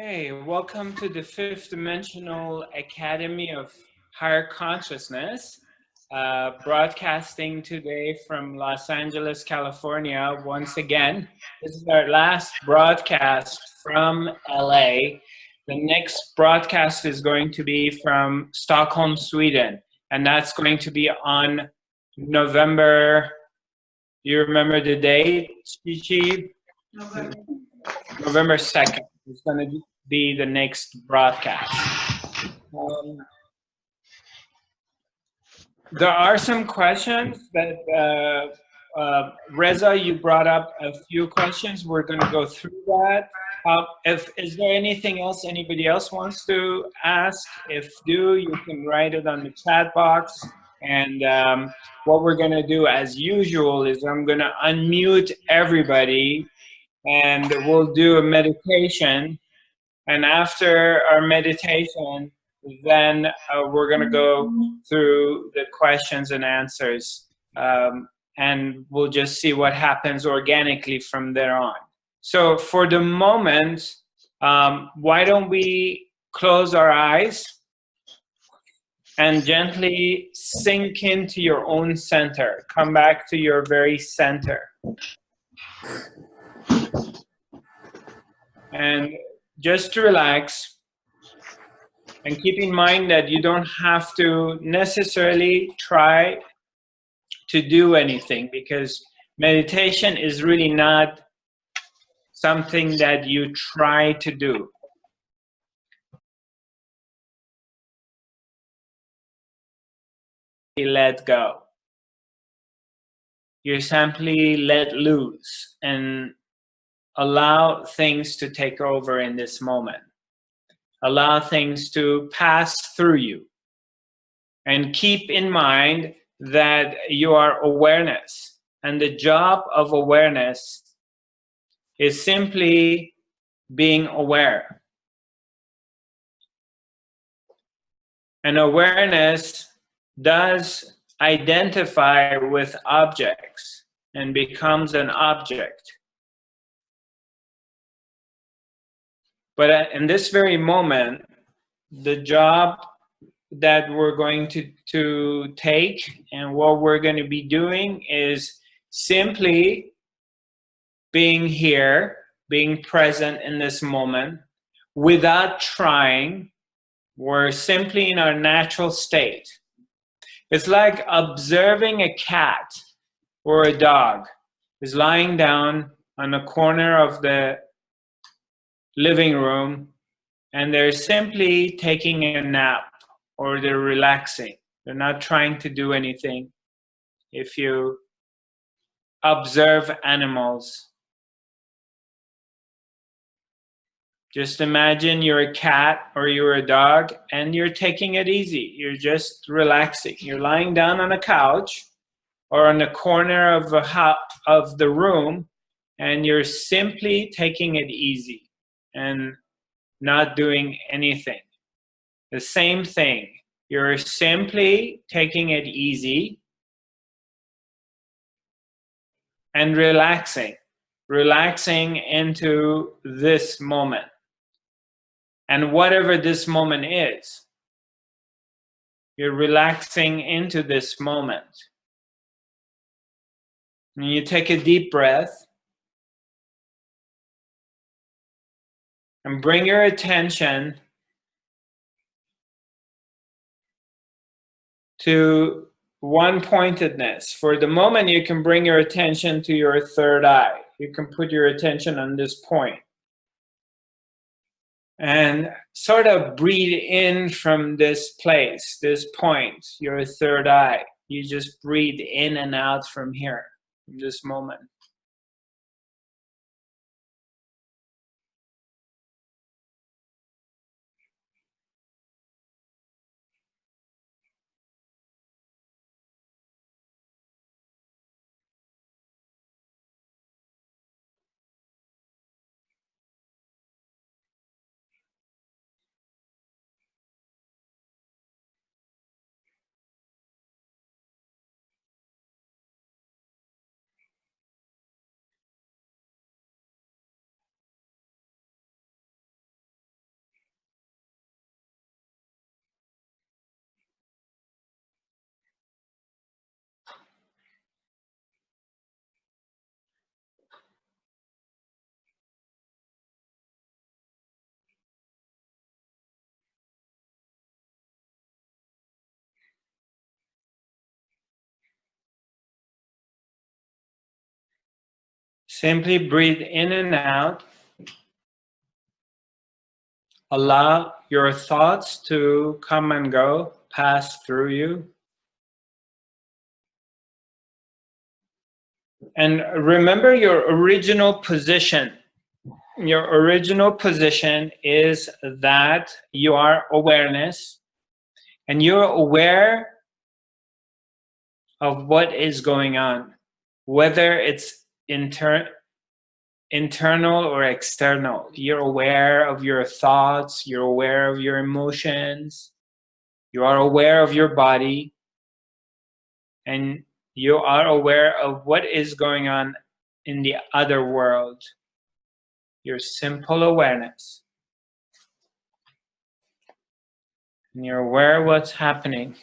Hey, welcome to the Fifth Dimensional Academy of Higher Consciousness, broadcasting today from Los Angeles, California. Once again, this is our last broadcast from LA. The next broadcast is going to be from Stockholm, Sweden, and that's going to be on November. You remember the date, Chichi? November 2nd. It's going to be the next broadcast. There are some questions that Reza, you brought up a few questions. We're going to go through that. Is there anything else anybody else wants to ask? If do, you can write it on the chat box. And what we're going to do, as usual, is I'm going to unmute everybody, and we'll do a meditation. And after our meditation, then we're going to go through the questions and answers. And we'll just see what happens organically from there on. So for the moment, why don't we close our eyes and gently sink into your own center. Come back to your very center. And just relax. And keep in mind that you don't have to necessarily try to do anything, because meditation is really not something that you try to do. You let go. You simply let loose and allow things to take over in this moment. Allow things to pass through you. And keep in mind that you are awareness. And the job of awareness is simply being aware. And awareness does identify with objects and becomes an object. But in this very moment, the job that we're going to take and what we're going to be doing is simply being here, being present in this moment without trying. We're simply in our natural state. It's like observing a cat or a dog is lying down on the corner of the living room and they're simply taking a nap or they're relaxing. They're not trying to do anything. If you observe animals, just imagine you're a cat or you're a dog and you're taking it easy. You're just relaxing. You're lying down on a couch or on the corner of the room and you're simply taking it easy and not doing anything. The same thing. You're simply taking it easy and relaxing into this moment. And whatever this moment is, you're relaxing into this moment. And you take a deep breath and bring your attention to one-pointedness. For the moment, you can bring your attention to your third eye. You can put your attention on this point. And sort of breathe in from this place, this point, your third eye. You just breathe in and out from here, from this moment. Simply breathe in and out. Allow your thoughts to come and go, pass through you. And remember your original position. Your original position is that you are awareness, and you're aware of what is going on, whether it's internal or external. You're aware of your thoughts, you're aware of your emotions, you are aware of your body, and you are aware of what is going on in the other world. Your simple awareness. And you're aware of what's happening.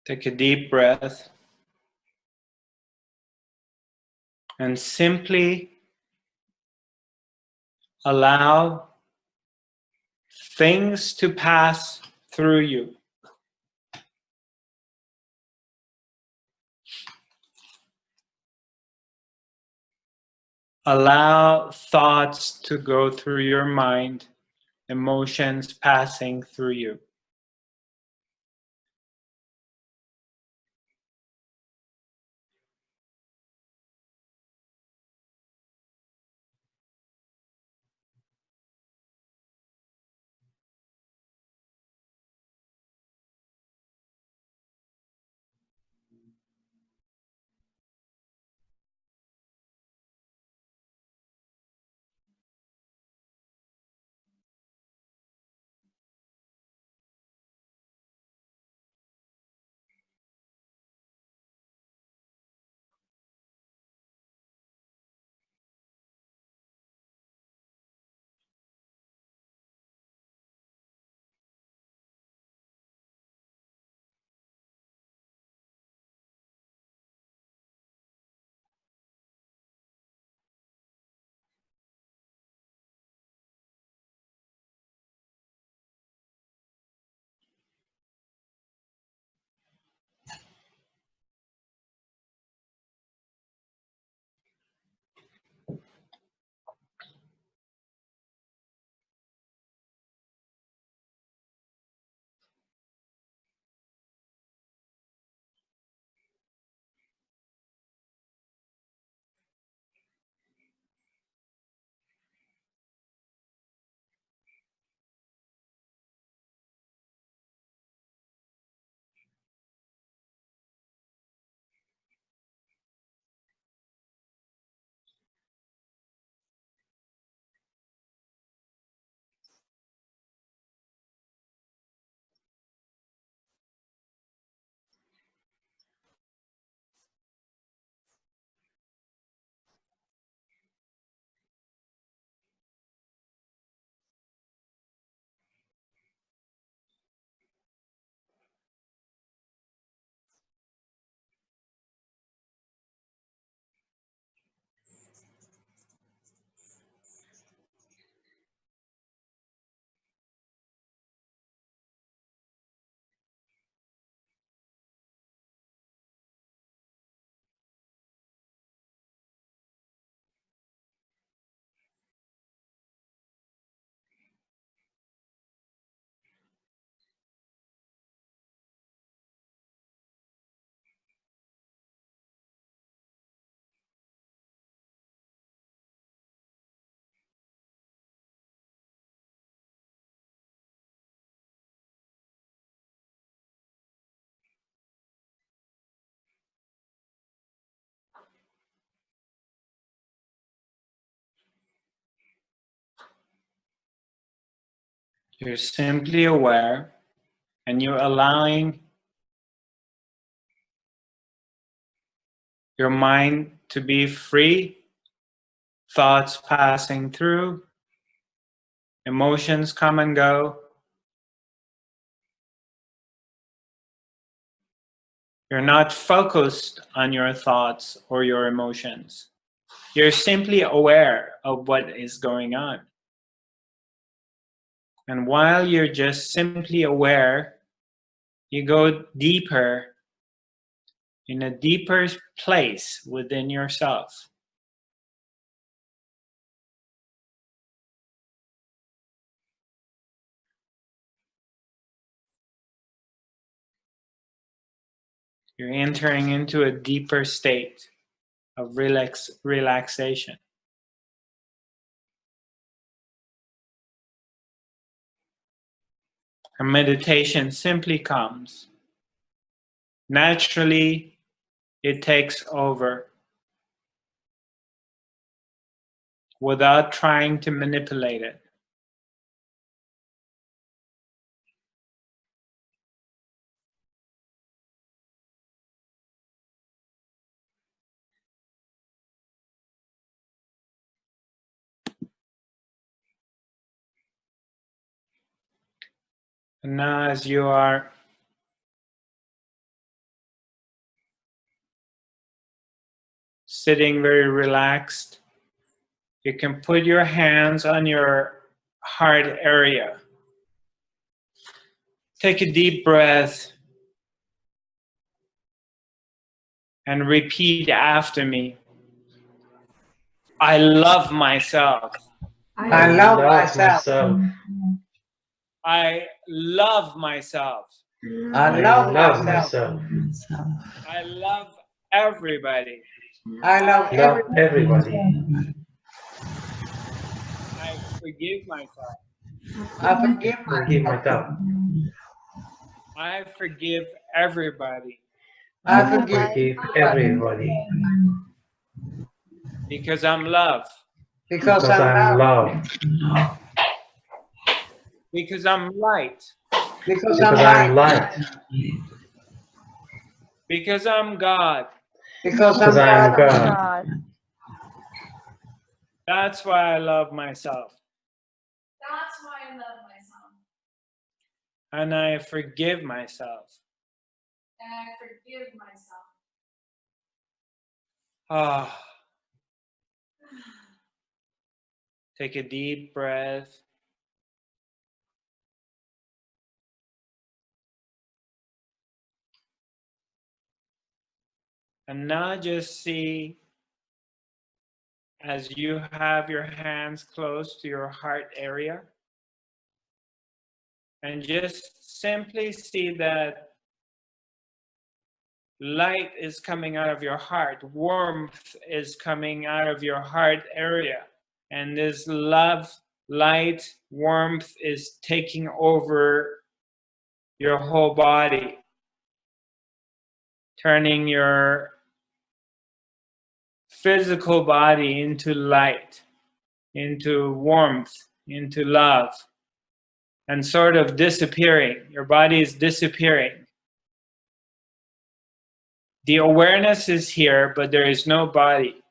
Take a deep breath and simply allow things to pass through you. Allow thoughts to go through your mind, emotions passing through you. You're simply aware and you're allowing your mind to be free, thoughts passing through, emotions come and go. You're not focused on your thoughts or your emotions. You're simply aware of what is going on. And while you're just simply aware, you go deeper in a deeper place within yourself. You're entering into a deeper state of relaxation. And meditation simply comes. Naturally, it takes over without trying to manipulate it. And now as you are sitting very relaxed, you can put your hands on your heart area. Take a deep breath and repeat after me. I love myself. I love myself. I love myself. I love myself. I love everybody. I love everybody. I forgive myself. I forgive myself. I forgive everybody. I forgive everybody. Because I'm love. Because I'm love. Because I'm light. Because I'm light. Because I'm God. Because I'm God. That's why I love myself. That's why I love myself. And I forgive myself. And I forgive myself. Ah. Take a deep breath. And now just see, as you have your hands close to your heart area, and just simply see that light is coming out of your heart, warmth is coming out of your heart area, and this love, light, warmth is taking over your whole body, turning your physical body into light, into warmth, into love, and sort of disappearing. Your body is disappearing. The awareness is here, but there is no body.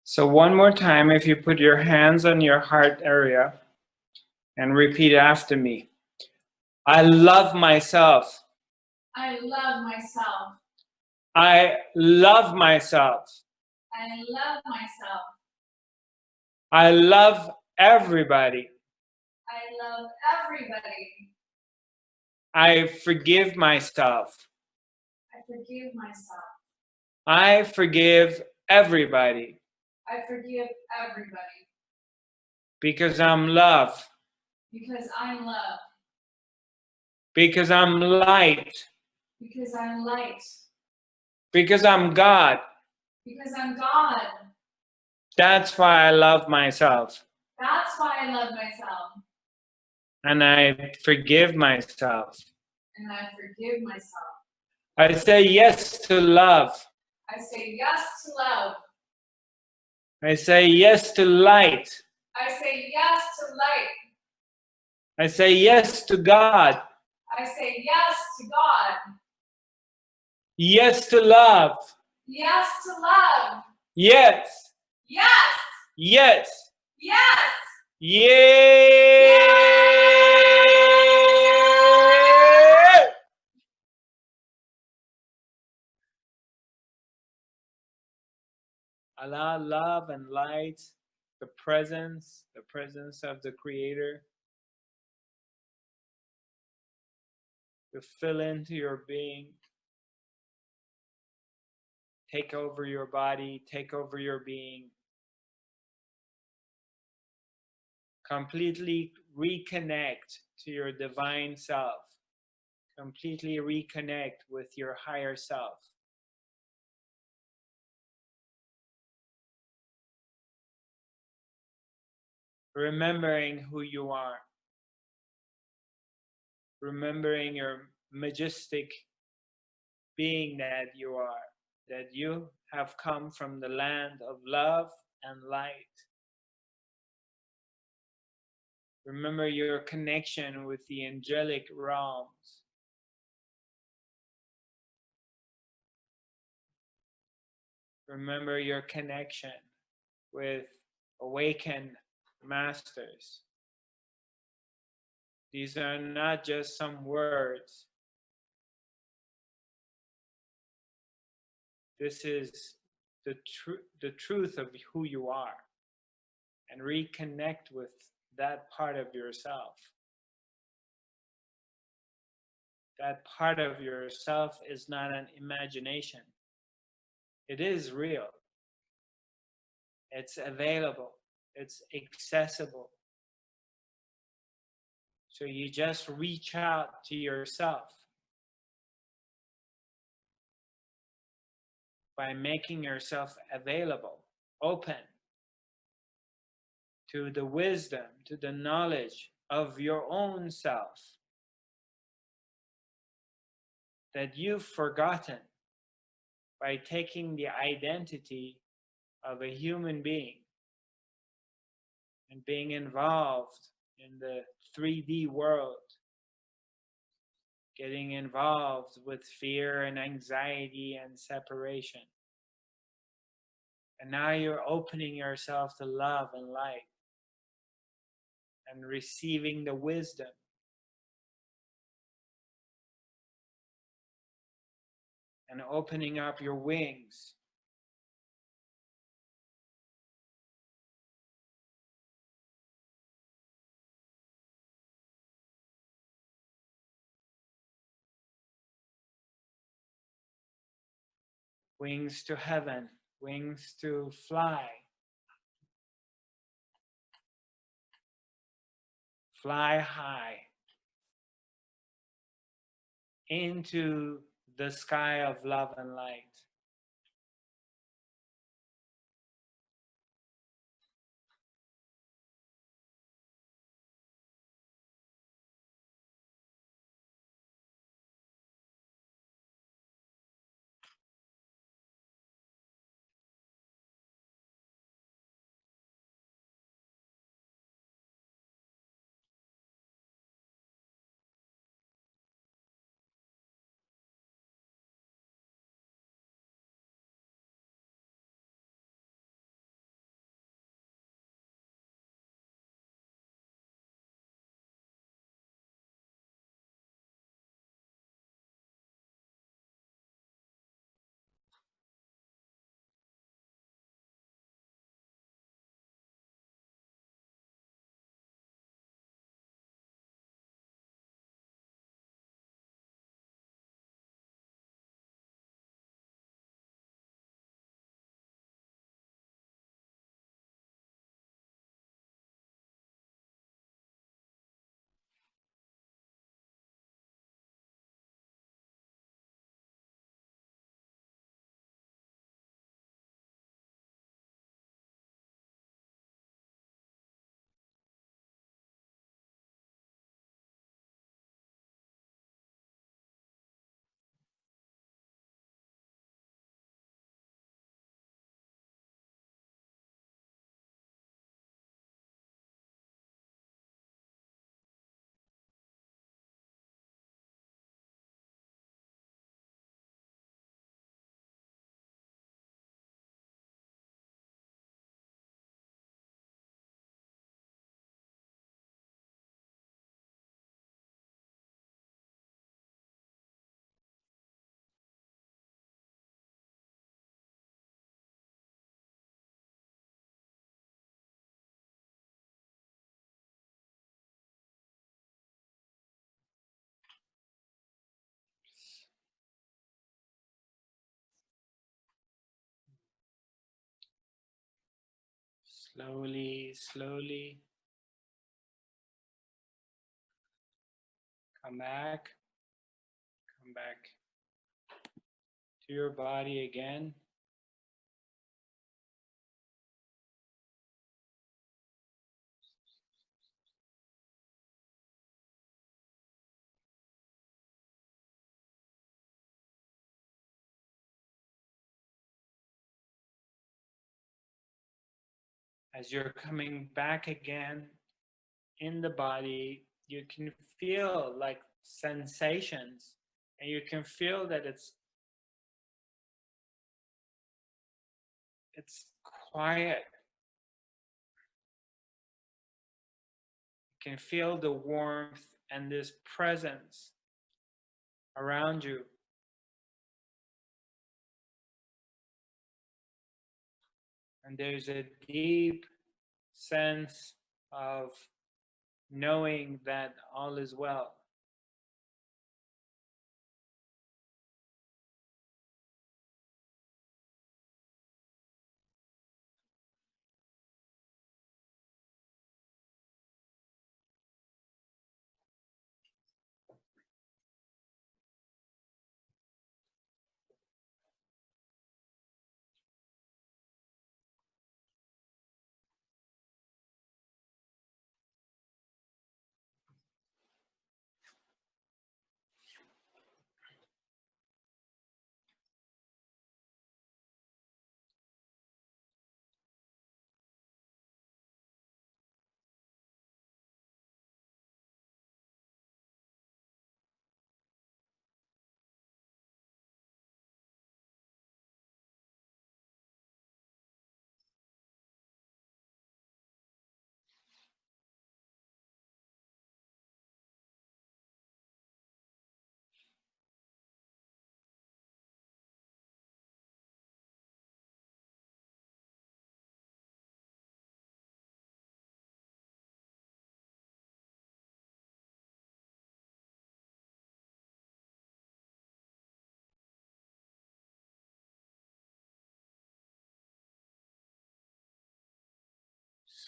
So one more time, if you put your hands on your heart area And repeat after me. I love myself. I love myself. I love myself. I love myself. I love everybody. I love everybody. I forgive myself. I forgive myself. I forgive everybody. I forgive everybody. Because I'm love. Because I'm love. Because I'm light. Because I'm light. Because I'm God. Because I'm God. That's why I love myself. That's why I love myself. And I forgive myself. And I forgive myself. I say yes to love. I say yes to love. I say yes to light. I say yes to light. I say yes to God. I say yes to God. Yes to love. Yes to love. Yes. Yes. Yes. Yes. Yeah. Allow love and light, the presence of the Creator to fill into your being. Take over your body, take over your being. Completely reconnect to your divine self. Completely reconnect with your higher self. Remembering who you are. Remembering your majestic being that you are. That you have come from the land of love and light. Remember your connection with the angelic realms. Remember your connection with awakened masters. These are not just some words. This is the truth of who you are. And reconnect with that part of yourself. That part of yourself is not an imagination. It is real. It's available. It's accessible. So you just reach out to yourself by making yourself available, open to the wisdom, to the knowledge of your own self that you've forgotten by taking the identity of a human being and being involved in the 3D world, getting involved with fear and anxiety and separation. And now you're opening yourself to love and light and receiving the wisdom. And opening up your wings. Wings to heaven, wings to fly. Fly high into the sky of love and light. Slowly, slowly. Come back. Come back to your body again. As you're coming back again in the body, you can feel like sensations, and you can feel that it's quiet. You can feel the warmth and this presence around you. And there's a deep sense of knowing that all is well.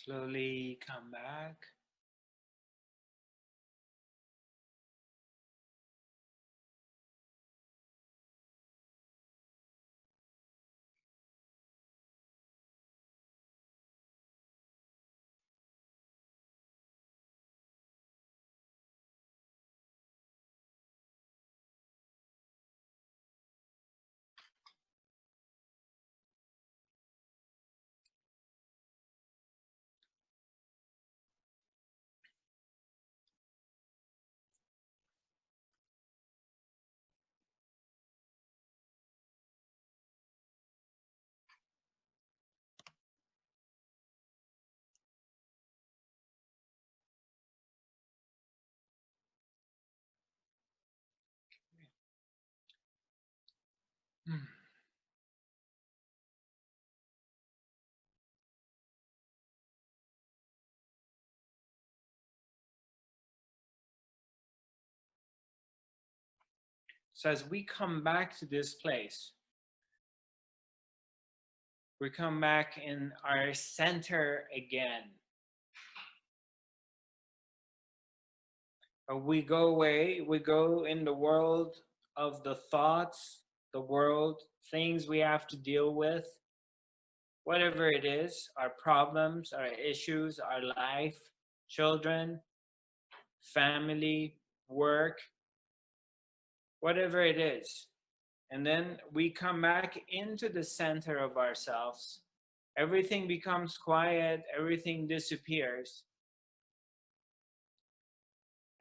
Slowly come back. So as we come back to this place, we come back in our center again. We go away, we go in the world of the thoughts, the world, things we have to deal with, whatever it is, our problems, our issues, our life, children, family, work, whatever it is. And then we come back into the center of ourselves. Everything becomes quiet, everything disappears.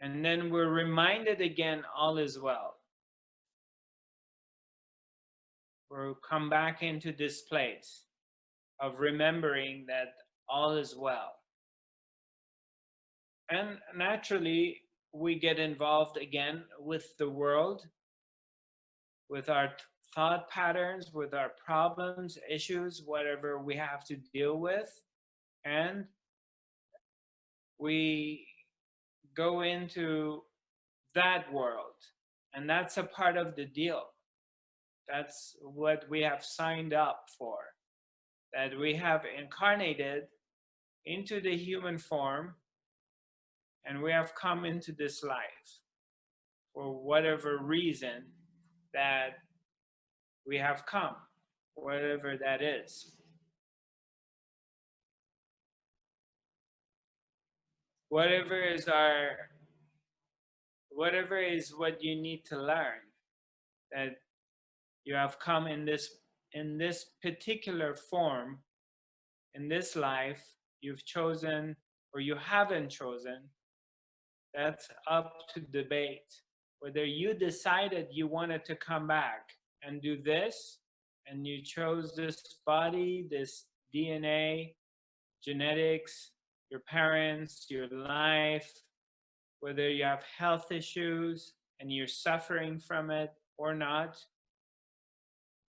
And then we're reminded again, all is well. We'll come back into this place of remembering that all is well. And naturally, we get involved again with the world, with our thought patterns, with our problems, issues, whatever we have to deal with. And we go into that world. And that's a part of the deal. That's what we have signed up for. That we have incarnated into the human form, and we have come into this life for whatever reason that we have come, whatever that is. Whatever is what you need to learn, that you have come in this particular form, in this life, you've chosen or you haven't chosen, that's up to debate. Whether you decided you wanted to come back and do this, and you chose this body, this DNA, genetics, your parents, your life, whether you have health issues and you're suffering from it or not,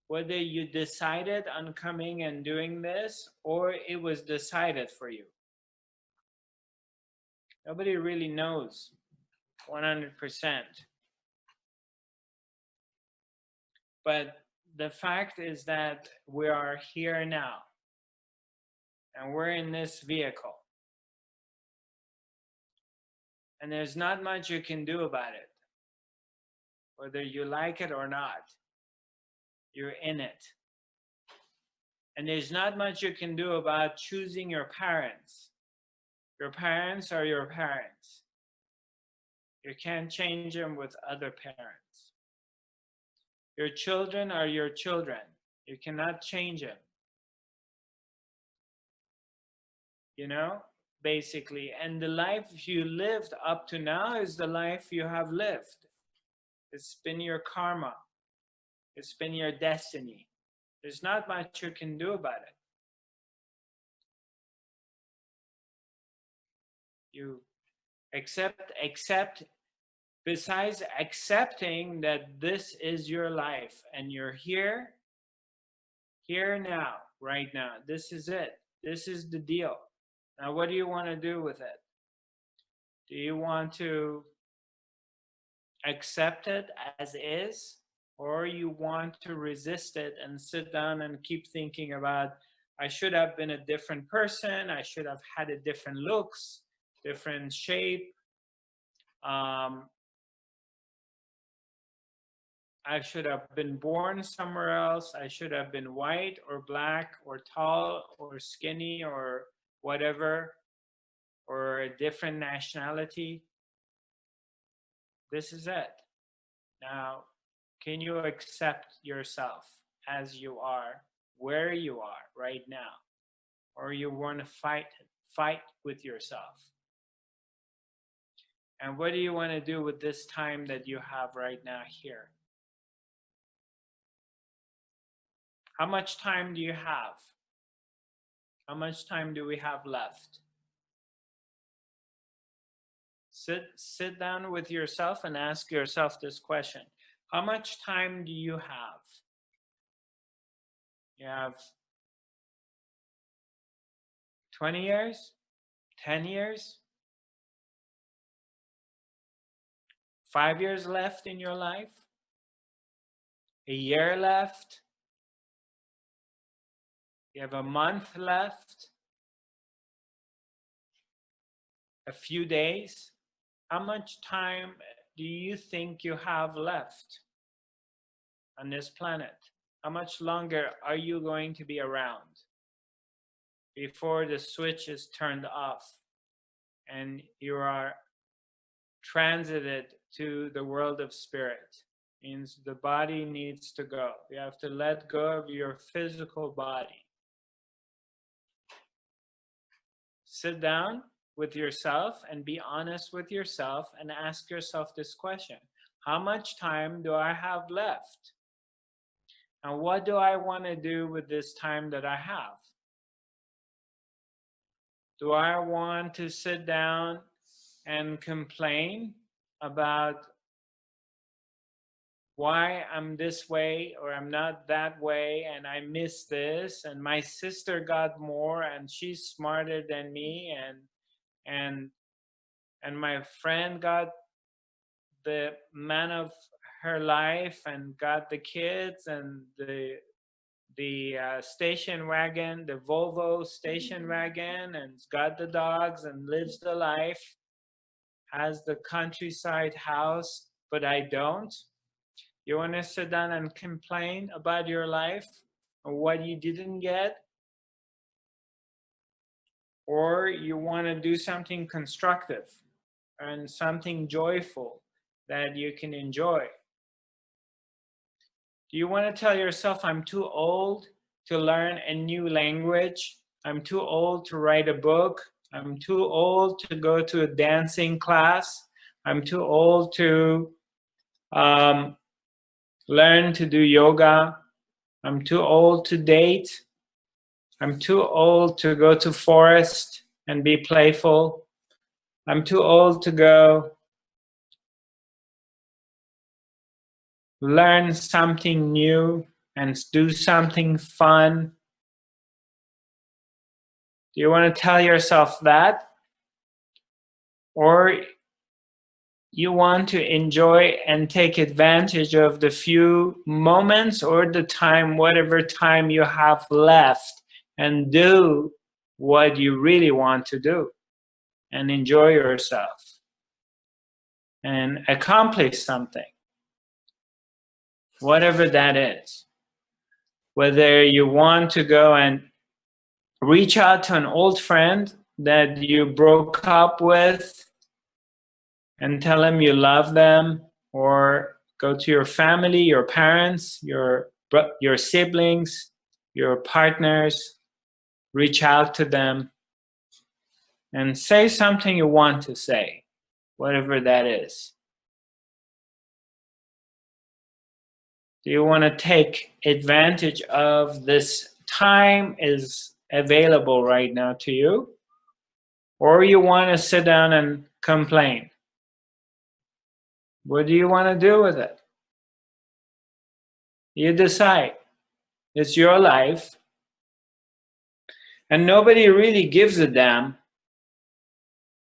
whether you decided on coming and doing this or it was decided for you. Nobody really knows 100%. But the fact is that we are here now and we're in this vehicle. And there's not much you can do about it. Whether you like it or not, you're in it. And there's not much you can do about choosing your parents. Your parents are your parents. You can't change them with other parents. Your children are your children. You cannot change them. You know, basically. And the life you lived up to now is the life you have lived. It's been your karma. It's been your destiny. There's not much you can do about it. You accept, besides accepting that this is your life and you're here now, right now. This is it. This is the deal. Now, what do you want to do with it? Do you want to accept it as is, or you want to resist it and sit down and keep thinking about, I should have been a different person, I should have had a different looks, different shape, I should have been born somewhere else, I should have been white or black or tall or skinny or whatever, or a different nationality. This is it. Now, can you accept yourself as you are, where you are right now? Or you want to fight with yourself? And what do you want to do with this time that you have right now here? How much time do you have? How much time do we have left? Sit down with yourself and ask yourself this question. How much time do you have? You have 20 years? 10 years? 5 years left in your life? A year left? You have a month left? A few days? How much time do you think you have left on this planet? How much longer are you going to be around before the switch is turned off and you are transited to the world of spirit? Means the body needs to go. You have to let go of your physical body. Sit down with yourself and be honest with yourself and ask yourself this question. How much time do I have left? And what do I want to do with this time that I have? Do I want to sit down and complain about why I'm this way or I'm not that way and I miss this and my sister got more and she's smarter than me and my friend got the man of her life and got the kids and the station wagon, the Volvo station wagon, and it's got the dogs and lives the life, has the countryside house, but I don't. You want to sit down and complain about your life or what you didn't get? Or you want to do something constructive and something joyful that you can enjoy? Do you want to tell yourself, I'm too old to learn a new language? I'm too old to write a book. I'm too old to go to a dancing class. I'm too old to learn to do yoga. I'm too old to date. I'm too old to go to forest and be playful. I'm too old to go learn something new and do something fun. Do you want to tell yourself that? Or you want to enjoy and take advantage of the few moments or the time, whatever time you have left, and do what you really want to do and enjoy yourself and accomplish something, whatever that is. Whether you want to go and reach out to an old friend that you broke up with and tell them you love them, or go to your family, your parents, your siblings, your partners, reach out to them and say something you want to say, whatever that is. Do you want to take advantage of this time is available right now to you? Or you want to sit down and complain? What do you want to do with it? You decide. It's your life. And nobody really gives a damn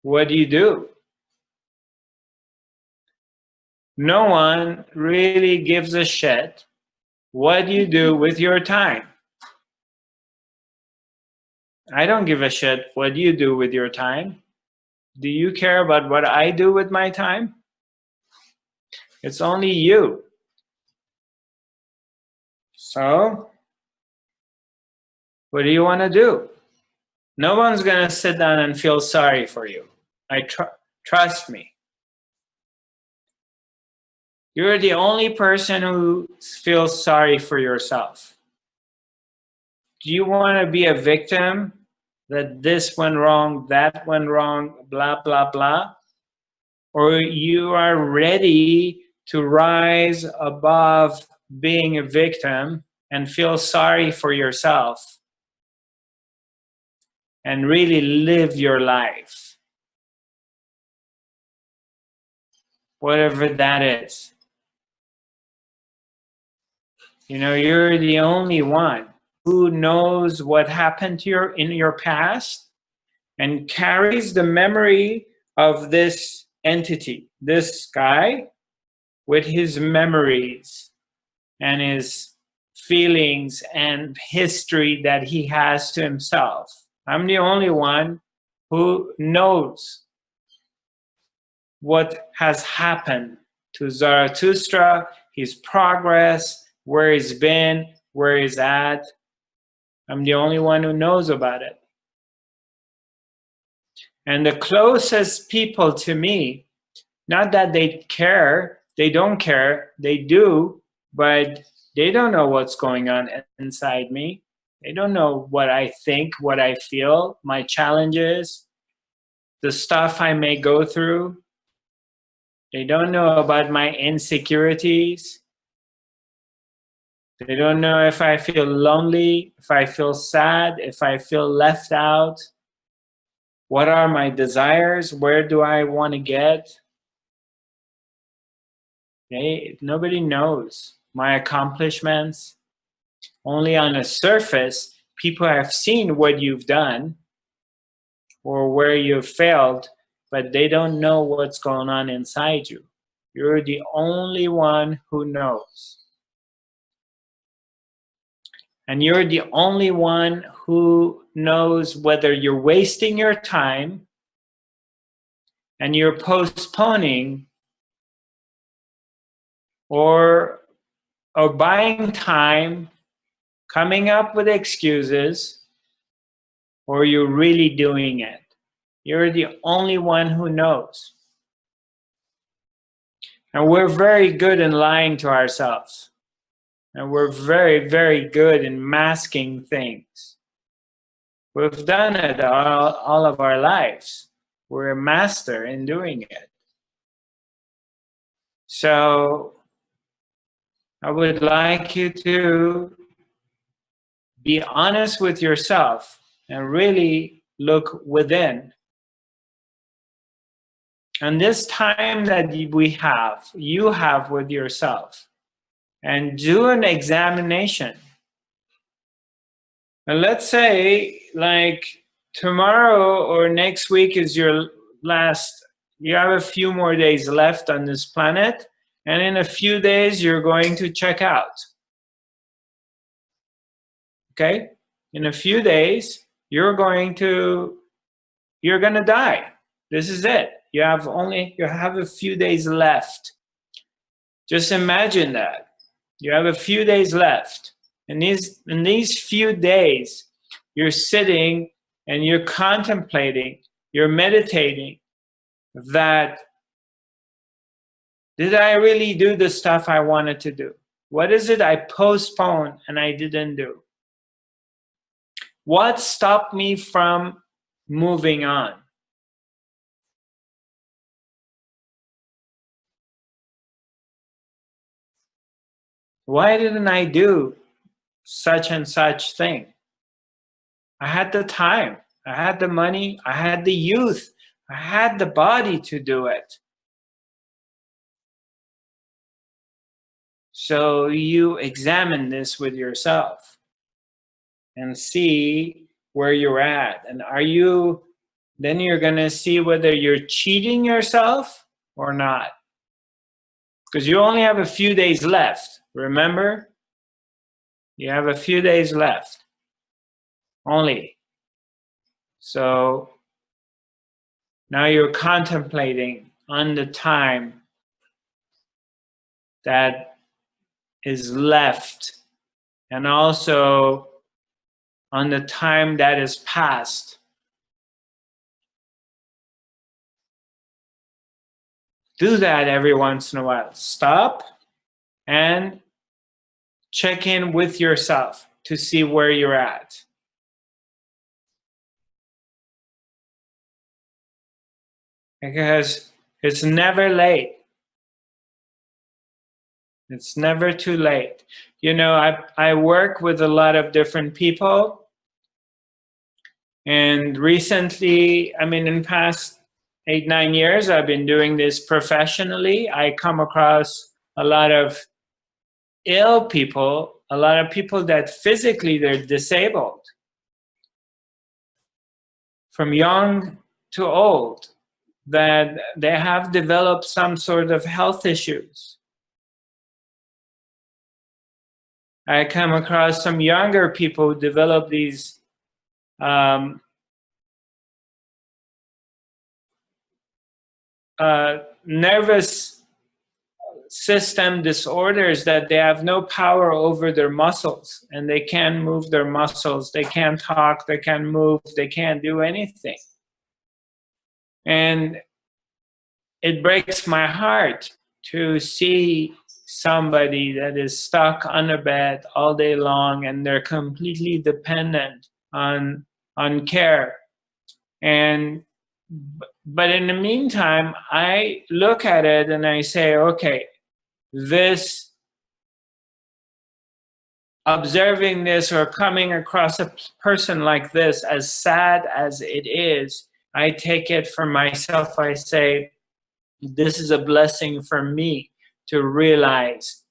what you do. No one really gives a shit what you do with your time. I don't give a shit what you do with your time. Do you care about what I do with my time? It's only you. So, what do you want to do? No one's going to sit down and feel sorry for you. Trust me. You're the only person who feels sorry for yourself. Do you want to be a victim that this went wrong, that went wrong, blah, blah, blah? Or you are ready to rise above being a victim and feel sorry for yourself and really live your life, whatever that is. You know, you're the only one who knows what happened to you in your past and carries the memory of this entity, this guy, with his memories and his feelings and history that he has to himself. I'm the only one who knows what has happened to Zarathustra, his progress, where he's been, where he's at. I'm the only one who knows about it. And the closest people to me, not that they care, they don't care, they do, but they don't know what's going on inside me. They don't know what I think, what I feel, my challenges, the stuff I may go through. They don't know about my insecurities. They don't know if I feel lonely, if I feel sad, if I feel left out. What are my desires? Where do I want to get? Nobody knows my accomplishments. Only on the surface, people have seen what you've done or where you've failed, but they don't know what's going on inside you. You're the only one who knows. And you're the only one who knows whether you're wasting your time and you're postponing or buying time, coming up with excuses, or you're really doing it. You're the only one who knows. And we're very good in lying to ourselves. And we're very, very good in masking things. We've done it all of our lives. We're a master in doing it. So I would like you to be honest with yourself and really look within. And this time that you have with yourself, and do an examination. And let's say like tomorrow or next week is your last, you have a few more days left on this planet, and in a few days you're going to check out. Okay? In a few days, you're gonna die. This is it. You have a few days left. Just imagine that. You have a few days left. And in these few days, you're sitting and you're contemplating, you're meditating that, did I really do the stuff I wanted to do? What is it I postponed and I didn't do? What stopped me from moving on? Why didn't I do such and such thing? I had the time, I had the money, I had the youth, I had the body to do it. So you examine this with yourself and see where you're at. And then you're gonna see whether you're cheating yourself or not. Because you only have a few days left, remember? You have a few days left, only. So now you're contemplating on the time that is left, and also on the time that is past. Do that every once in a while. Stop and check in with yourself to see where you're at. Because it's never late. It's never too late. You know, I work with a lot of different people. And recently, I mean, in past 8-9 years, I've been doing this professionally. I come across a lot of ill people, a lot of people that physically they're disabled. From young to old, that they have developed some sort of health issues. I come across some younger people who develop these nervous system disorders, that they have no power over their muscles and they can't move their muscles, they can't talk, they can't move, they can't do anything. And it breaks my heart to see somebody that is stuck on a bed all day long and they're completely dependent on care. But in the meantime, I look at it and I say, okay, observing this or coming across a person like this, as sad as it is, I take it for myself. I say, this is a blessing for me to realize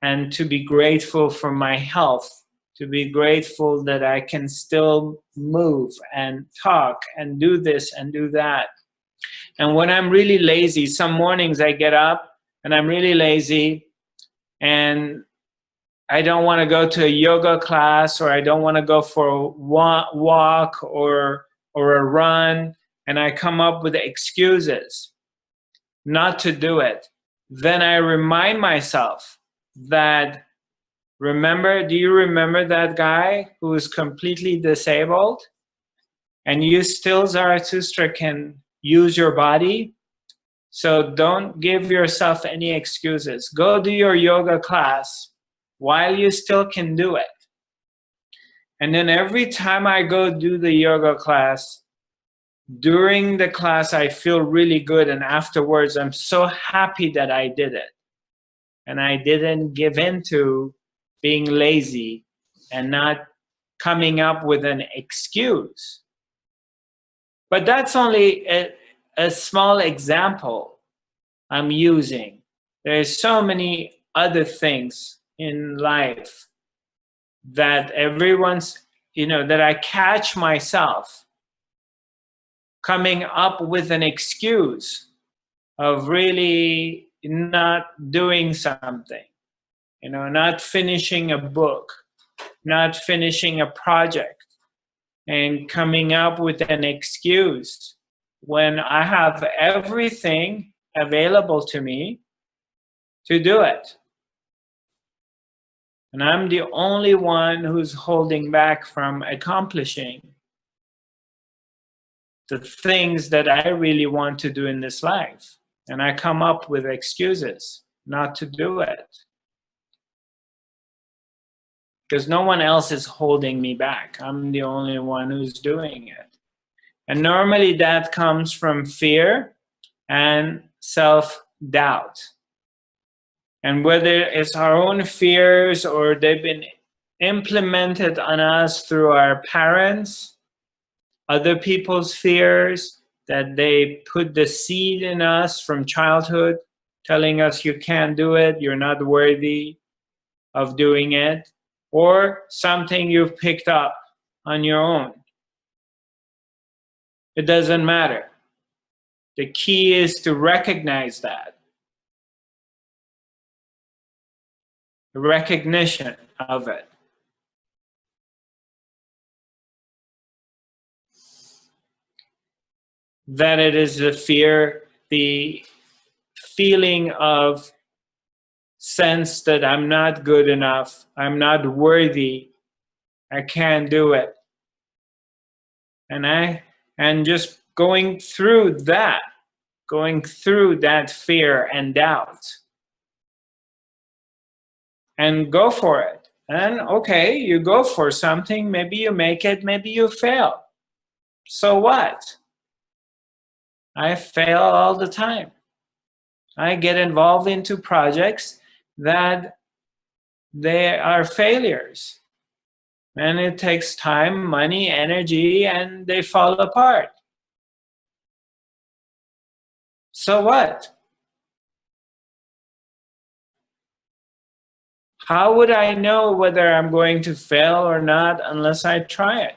and to be grateful for my health, to be grateful that I can still move and talk and do this and do that. And when I'm really lazy, some mornings I get up and I'm really lazy and I don't want to go to a yoga class, or I don't want to go for a walk or a run, and I come up with excuses not to do it, then I remind myself that, do you remember that guy who is completely disabled? And you still, Zarathustra, can use your body. So don't give yourself any excuses. Go do your yoga class while you still can do it. And then every time I go do the yoga class, during the class I feel really good, and afterwards I'm so happy that I did it. And I didn't give in to being lazy and not coming up with an excuse. But that's only a small example I'm using. There's so many other things in life that that I catch myself coming up with an excuse of really not doing something, not finishing a book, not finishing a project, and coming up with an excuse when I have everything available to me to do it. And I'm the only one who's holding back from accomplishing the things that I really want to do in this life. And I come up with excuses not to do it, because no one else is holding me back. I'm the only one who's doing it. And normally that comes from fear and self-doubt. And whether it's our own fears or they've been implemented on us through our parents, other people's fears, that they put the seed in us from childhood, telling us you can't do it, you're not worthy of doing it, or something you've picked up on your own. It doesn't matter. The key is to recognize that. The recognition of it. That it is the fear, the feeling of sense that I'm not good enough, I'm not worthy, I can't do it. And just going through that fear and doubt. And go for it. And okay, you go for something, maybe you make it, maybe you fail. So what? I fail all the time. I get involved into projects that they are failures. And it takes time, money, energy, and they fall apart. So what? How would I know whether I'm going to fail or not unless I try it?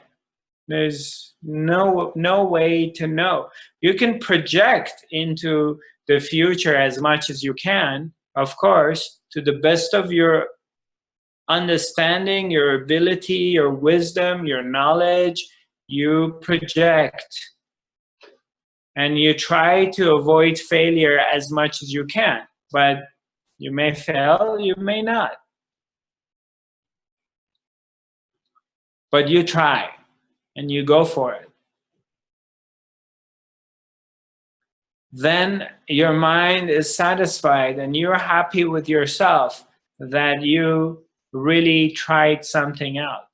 There's no way to know. You can project into the future as much as you can, of course, to the best of your understanding, your ability, your wisdom, your knowledge. You project. And you try to avoid failure as much as you can. But you may fail, you may not. But you try, and you go for it. Then your mind is satisfied, and you're happy with yourself that you really tried something out.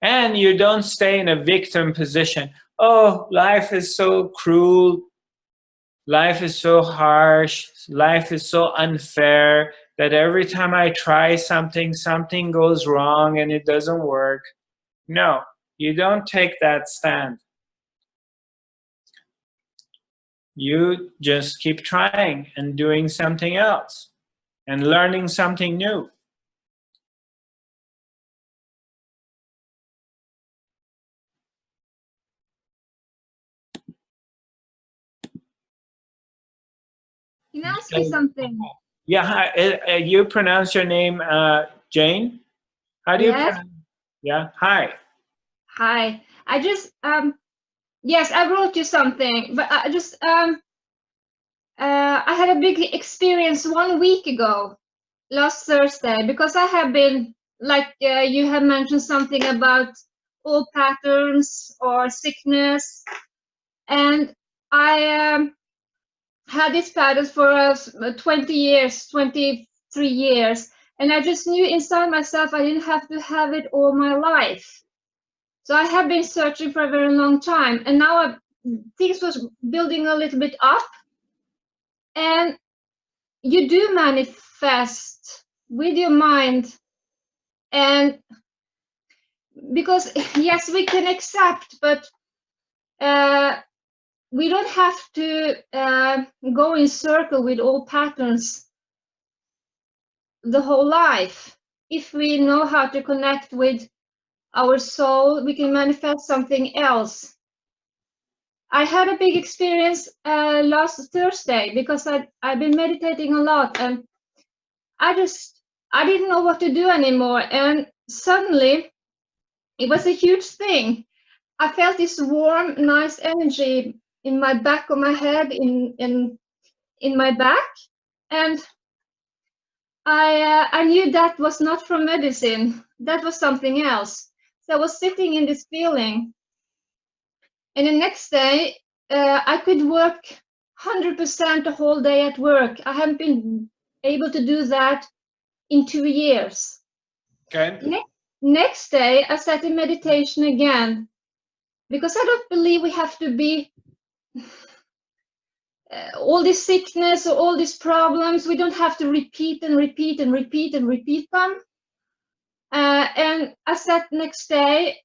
And you don't stay in a victim position. Oh, life is so cruel. Life is so harsh. Life is so unfair that every time I try something, something goes wrong and it doesn't work. No, you don't take that stand. You just keep trying and doing something else and learning something new. Can I ask you something? Yeah, you pronounce your name Jane, how do you Yes. pronounce? Yeah, hi. Hi. I just yes, I wrote you something, but I just I had a big experience 1 week ago, last Thursday, because I have been like you have mentioned something about old patterns or sickness, and I had these patterns for 20 years, 23 years, and I just knew inside myself I didn't have to have it all my life. So I have been searching for a very long time, and now things was building a little bit up, and you do manifest with your mind, and because yes, we can accept, but we don't have to go in circle with all patterns the whole life. If we know how to connect with our soul, we can manifest something else. I had a big experience last Thursday because I've been meditating a lot, and I didn't know what to do anymore, and suddenly it was a huge thing. I felt this warm, nice energy in my back of my head, in my back, and I knew that was not from medicine. That was something else. So I was sitting in this feeling, and the next day I could work 100% the whole day at work. I haven't been able to do that in 2 years. Okay. Next day I sat in meditation again, because I don't believe we have to be all this sickness or all these problems. We don't have to repeat and repeat and repeat and repeat them. And I sat next day,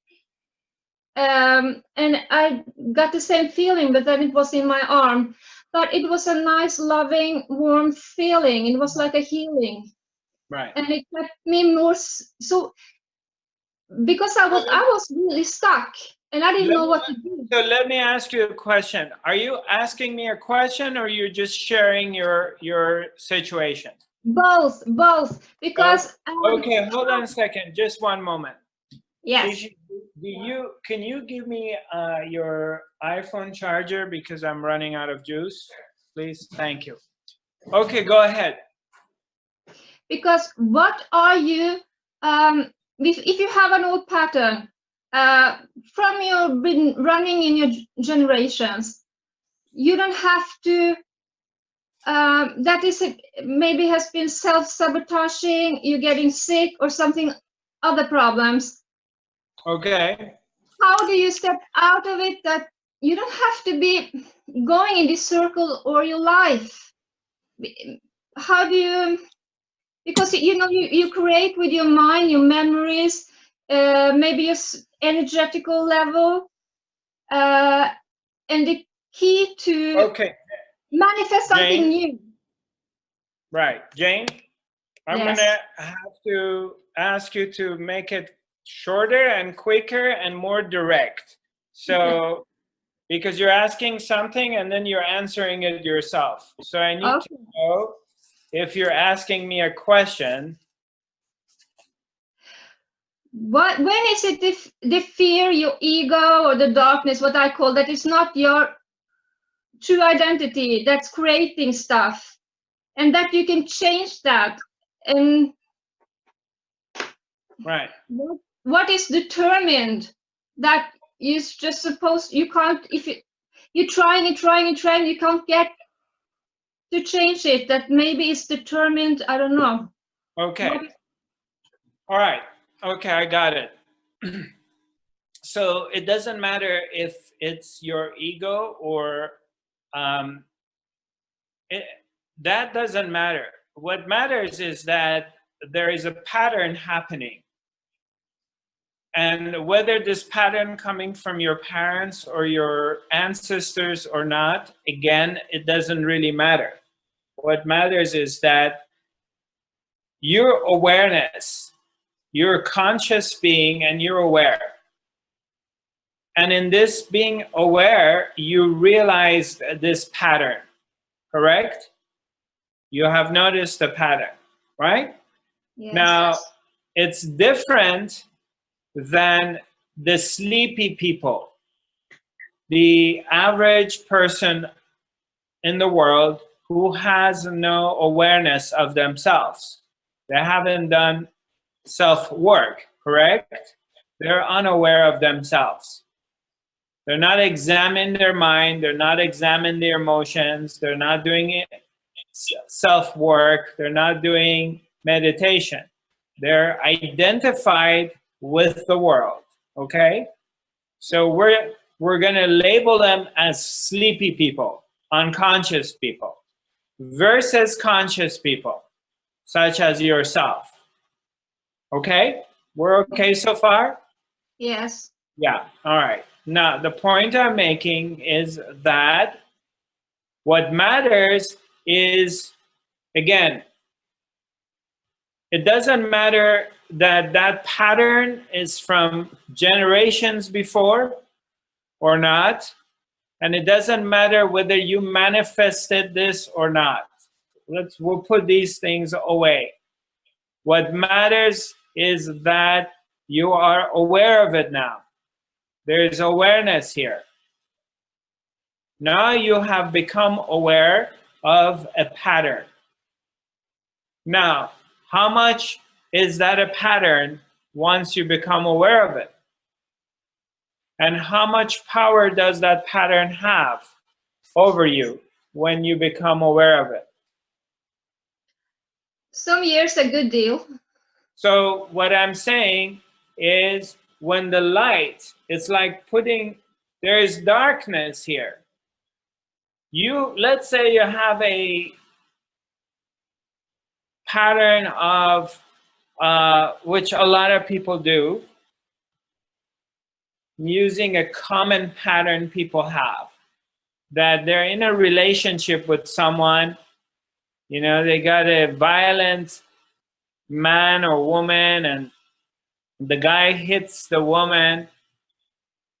and I got the same feeling, but then it was in my arm. But it was a nice, loving, warm feeling. It was like a healing. Right. And it kept me more so, because I was really stuck, and I didn't know what to do. So let me ask you a question. Are you asking me a question, or you're just sharing your situation? Both, because Okay, hold on a second, just one moment. yes. Can you give me your iPhone charger, because I'm running out of juice, please? Thank you. Okay, go ahead. Because what are you if you have an old pattern from your been running in your generations, you don't have to that is maybe has been self-sabotaging, you're getting sick or something, other problems. Okay. How do you step out of it, that you don't have to be going in this circle all your life? How do you, because you know you create with your mind, your memories, maybe your energetical level, and the key to manifest something Jane? new. Right, Jane, I'm Yes. gonna have to ask you to make it shorter and quicker and more direct. So, because you're asking something and then you're answering it yourself. So I need to know if you're asking me a question. When is it the fear, your ego, or the darkness, what I call, that is not your true identity, that's creating stuff, and that you can change that? And right, what is determined that you just supposed, you can't, if you're trying and trying and trying, you can't get to change it, that maybe it's determined, I don't know. Okay. All right. Okay, I got it. So it doesn't matter if it's your ego or that doesn't matter. What matters is that there is a pattern happening. And whether this pattern coming from your parents or your ancestors or not, again, it doesn't really matter. What matters is that your awareness, you're a conscious being and you're aware. And in this being aware, you realize this pattern, correct? You have noticed the pattern, right? Yes. Now, it's different than the sleepy people. The average person in the world who has no awareness of themselves. They haven't done self-work, correct? They're unaware of themselves. They're not examining their mind, they're not examining their emotions, they're not doing self-work, they're not doing meditation. They're identified with the world, okay? So we're gonna label them as sleepy people, unconscious people, versus conscious people, such as yourself. Okay? We're okay so far? Yes. Yeah, all right. Now, the point I'm making is that what matters is, again, it doesn't matter that that pattern is from generations before or not, and it doesn't matter whether you manifested this or not. We'll put these things away. What matters is that you are aware of it now. There is awareness here. Now you have become aware of a pattern. Now, how much is that a pattern once you become aware of it? And how much power does that pattern have over you when you become aware of it? Some years a good deal. So what I'm saying is when the light, it's like there is darkness here. Let's say you have a pattern of, which a lot of people do, using a common pattern people have, that they're in a relationship with someone, you know, they got a violent man or woman, and the guy hits the woman,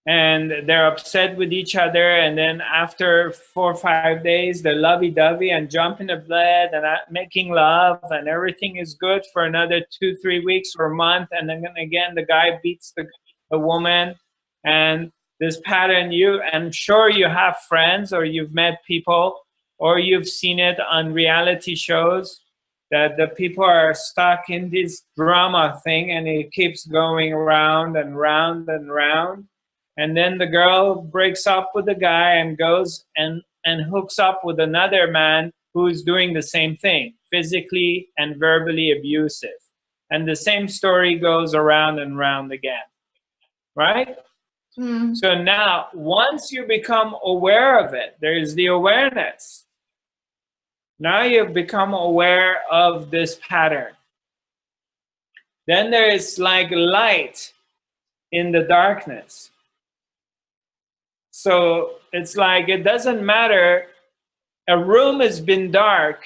and they're upset with each other, and then after 4 or 5 days they're lovey-dovey and jump in the bed and making love, and everything is good for another 2-3 weeks or a month, and then again the guy beats the woman. And this pattern, I'm sure you have friends, or you've met people, or you've seen it on reality shows, that the people are stuck in this drama thing, and it keeps going round and round and round. And then the girl breaks up with the guy and goes and hooks up with another man who's doing the same thing, physically and verbally abusive. And the same story goes around and round again, right? Mm. So now, once you become aware of it, there is the awareness. Now you've become aware of this pattern. Then there is like light in the darkness. So it's like, it doesn't matter, a room has been dark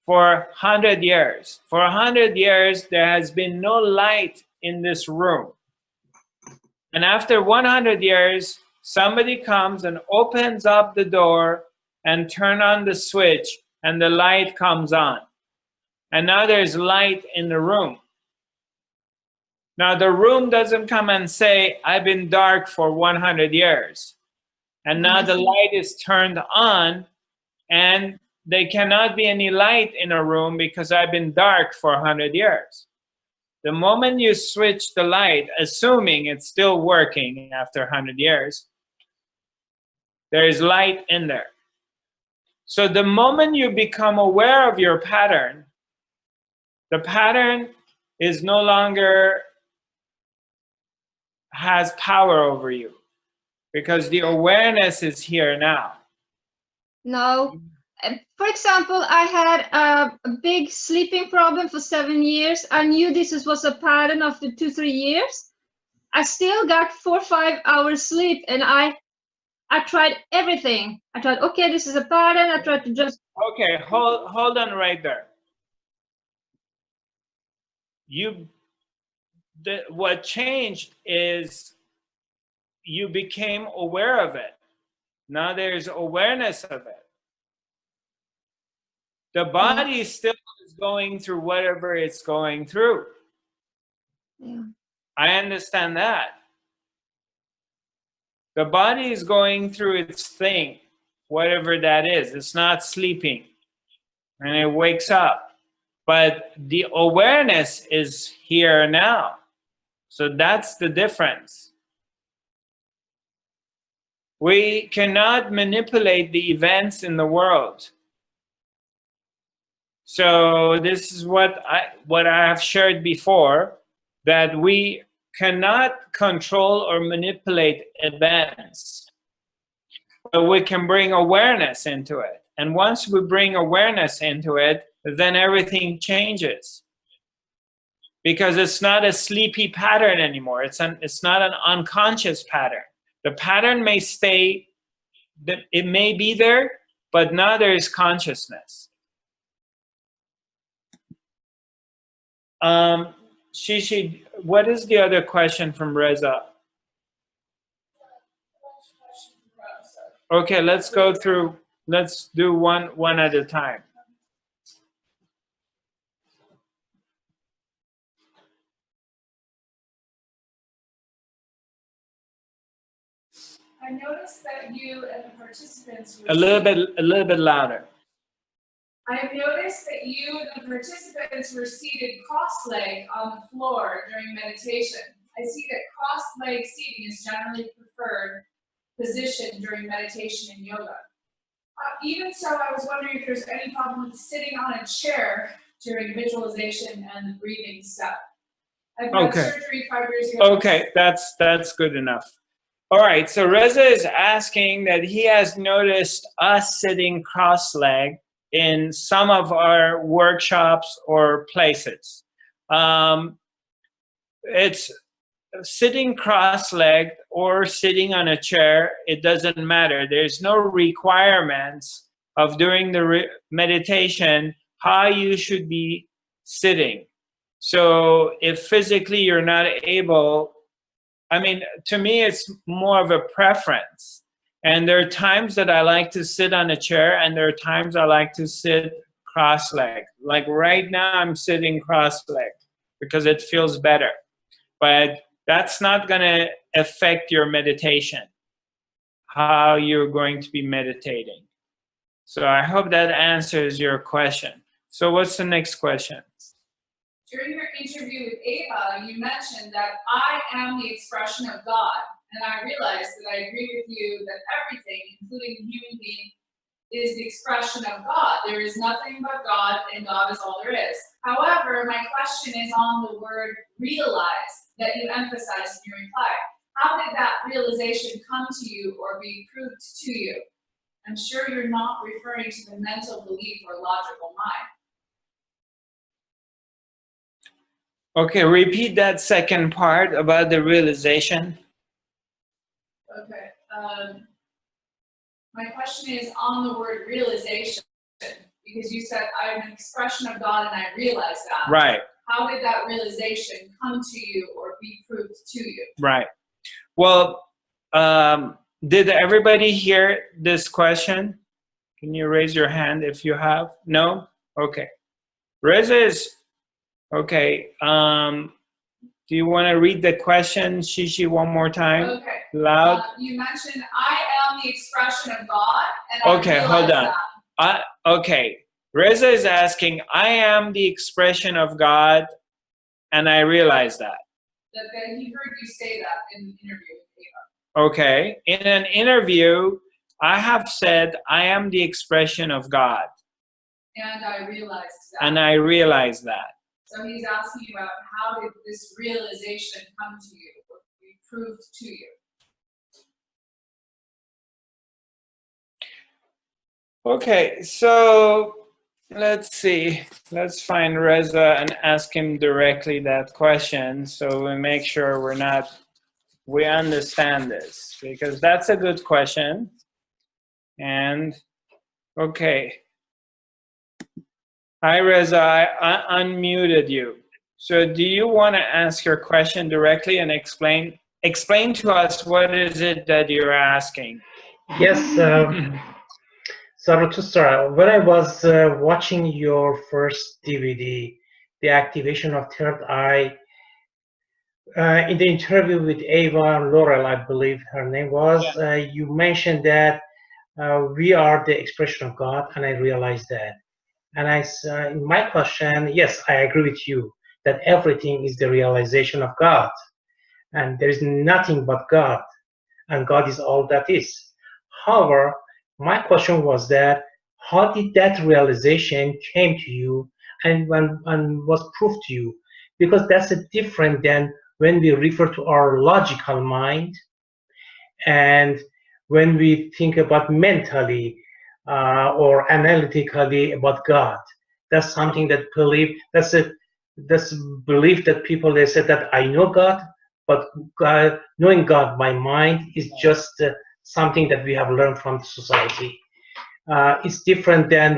for 100 years. For 100 years, there has been no light in this room. And after 100 years, somebody comes and opens up the door and turn on the switch, and the light comes on. And now there's light in the room. Now the room doesn't come and say, I've been dark for 100 years. And now the light is turned on, and there cannot be any light in a room because I've been dark for 100 years. The moment you switch the light, assuming it's still working after 100 years, there is light in there. So the moment you become aware of your pattern, the pattern is no longer has power over you, because the awareness is here now. No. For example, I had a big sleeping problem for 7 years. I knew this was a pattern after 2-3 years. I still got 4 or 5 hours sleep, and I tried everything. I tried, okay, this is a pattern. I tried to just... Okay, hold on right there. What changed is you became aware of it. Now there's awareness of it. The body still is going through whatever it's going through. Yeah. I understand that. The body is going through its thing, whatever that is. It's not sleeping, and it wakes up. But the awareness is here now. So that's the difference. We cannot manipulate the events in the world. So this is what I have shared before, that we cannot control or manipulate events, but we can bring awareness into it. And once we bring awareness into it, then everything changes. Because it's not a sleepy pattern anymore. It's not an unconscious pattern. The pattern may stay, it may be there, but now there is consciousness. Shishi, what is the other question from Reza? Okay, let's go through, let's do one at a time. I noticed that you and the participants were A little bit louder. I have noticed that you and the participants were seated cross-legged on the floor during meditation. I see that cross-legged seating is generally preferred position during meditation and yoga. Even so, I was wondering if there's any problem with sitting on a chair during visualization and the breathing step. I've had surgery 5 years ago. Okay, that's good enough. All right, so Reza is asking that he has noticed us sitting cross-legged in some of our workshops or places. It's sitting cross-legged or sitting on a chair, it doesn't matter. There's no requirements of during the meditation how you should be sitting. So if physically you're not able, I mean, to me, it's more of a preference. And there are times that I like to sit on a chair, and there are times I like to sit cross-legged. Like right now, I'm sitting cross-legged because it feels better. But that's not going to affect your meditation, how you're going to be meditating. So I hope that answers your question. So what's the next question? During your interview with Ava, you mentioned that I am the expression of God, and I realized that I agree with you that everything, including the human being, is the expression of God. There is nothing but God, and God is all there is. However, my question is on the word realize that you emphasized in your reply. How did that realization come to you or be proved to you? I'm sure you're not referring to the mental belief or logical mind. Okay, repeat that second part about the realization. Okay. My question is on the word realization, because you said I'm an expression of God and I realize that. Right. How did that realization come to you or be proved to you? Right. Well, did everybody hear this question? Can you raise your hand if you have? No? Okay. Reza is, okay. Do you want to read the question, Shishi, one more time? Okay. Loud? You mentioned I am the expression of God, and okay, I hold on. that. Okay. Reza is asking, I am the expression of God, and I realize that. That he heard you say that in the interview with Ava. Okay. In an interview, I have said, I am the expression of God. And I realized that. And I realize that. So he's asking you about how did this realization come to you or be proved to you? Okay, so let's see. Let's find Reza and ask him directly that question so we make sure we understand this, because that's a good question. And okay. Hi, Reza, I unmuted you. So do you want to ask your question directly and explain to us what is it that you're asking? Yes, Zarathustra, when I was watching your first DVD, The Activation of Third Eye, In the interview with Ava Laurel, I believe her name was, Yeah. you mentioned that we are the expression of God, and I realized that. And in my question, yes, I agree with you that everything is the realization of God, and there is nothing but God, and God is all that is. However, my question was that how did that realization came to you and was proved to you? Because that's a different than when we refer to our logical mind and when we think about mentally or analytically about God. That's something that believe that's belief that people they said that I know God, but God, knowing God by mind is just something that we have learned from the society. It's different than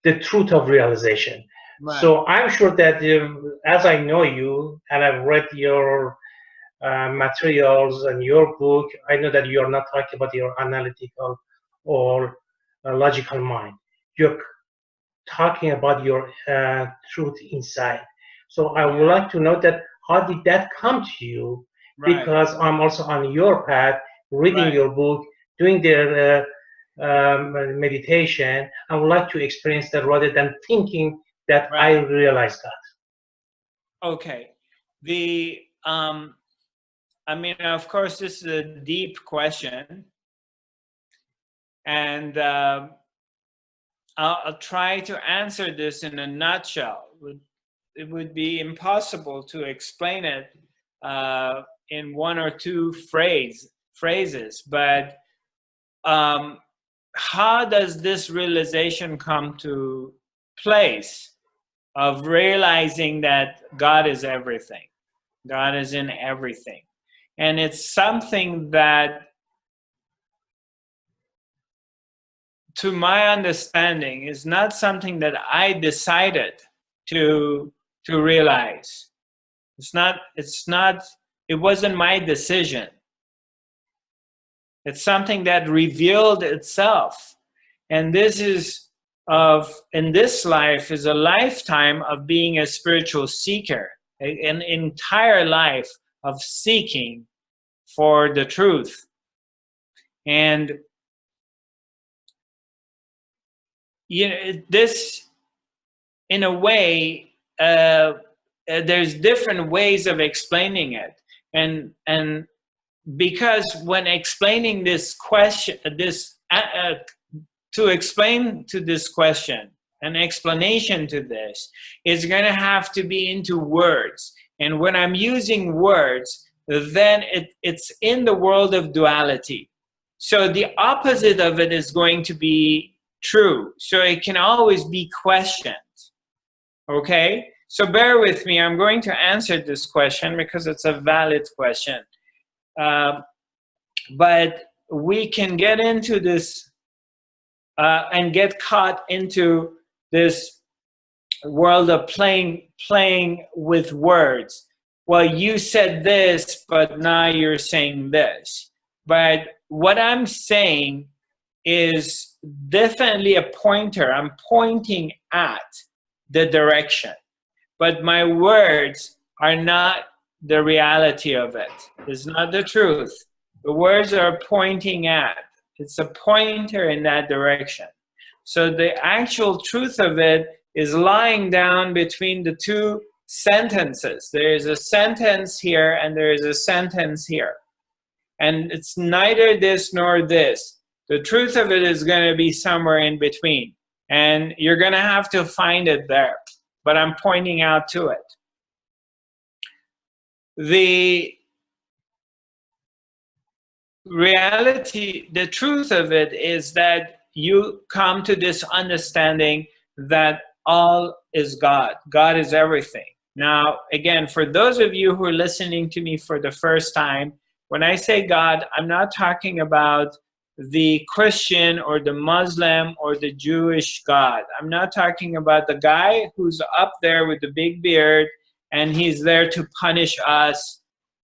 the truth of realization. Right. So I'm sure that as I know you and I've read your materials and your book, I know that you are not talking about your analytical or logical mind. You're talking about your truth inside. So I would Yeah. like to know that how did that come to you? Right. Because I'm also on your path, reading Right. your book, doing the meditation. I would like to experience that rather than thinking that I Right. realized that. Okay. The I mean, of course, this is a deep question, and I'll try to answer this in a nutshell. It would be impossible to explain it in one or two phrases, but how does this realization come to place of realizing that God is everything? God is in everything. And it's something that, to my understanding, is not something that I decided to realize. It wasn't my decision. It's something that revealed itself. And in this life is a lifetime of being a spiritual seeker, an entire life of seeking for the truth. And this, in a way, there's different ways of explaining it, and because when explaining this question, to explain to this question, an explanation to this is going to have to be into words. And when I'm using words, then it's in the world of duality. So the opposite of it is going to be true. So it can always be questioned. Okay? So bear with me. I'm going to answer this question because it's a valid question. But we can get into this and get caught into this world of playing with words. Well, you said this, but now you're saying this. But what I'm saying is definitely a pointer. I'm pointing at the direction. But my words are not the reality of it. It's not the truth. The words are pointing at. It's a pointer in that direction. So the actual truth of it is lying down between the two sentences. There is a sentence here and there is a sentence here. And it's neither this nor this. The truth of it is going to be somewhere in between. And you're going to have to find it there. But I'm pointing out to it. The reality, the truth of it is that you come to this understanding that all is God. God is everything. Now, again, for those of you who are listening to me for the first time, when I say God, I'm not talking about the Christian or the Muslim or the Jewish God. I'm not talking about the guy who's up there with the big beard and he's there to punish us.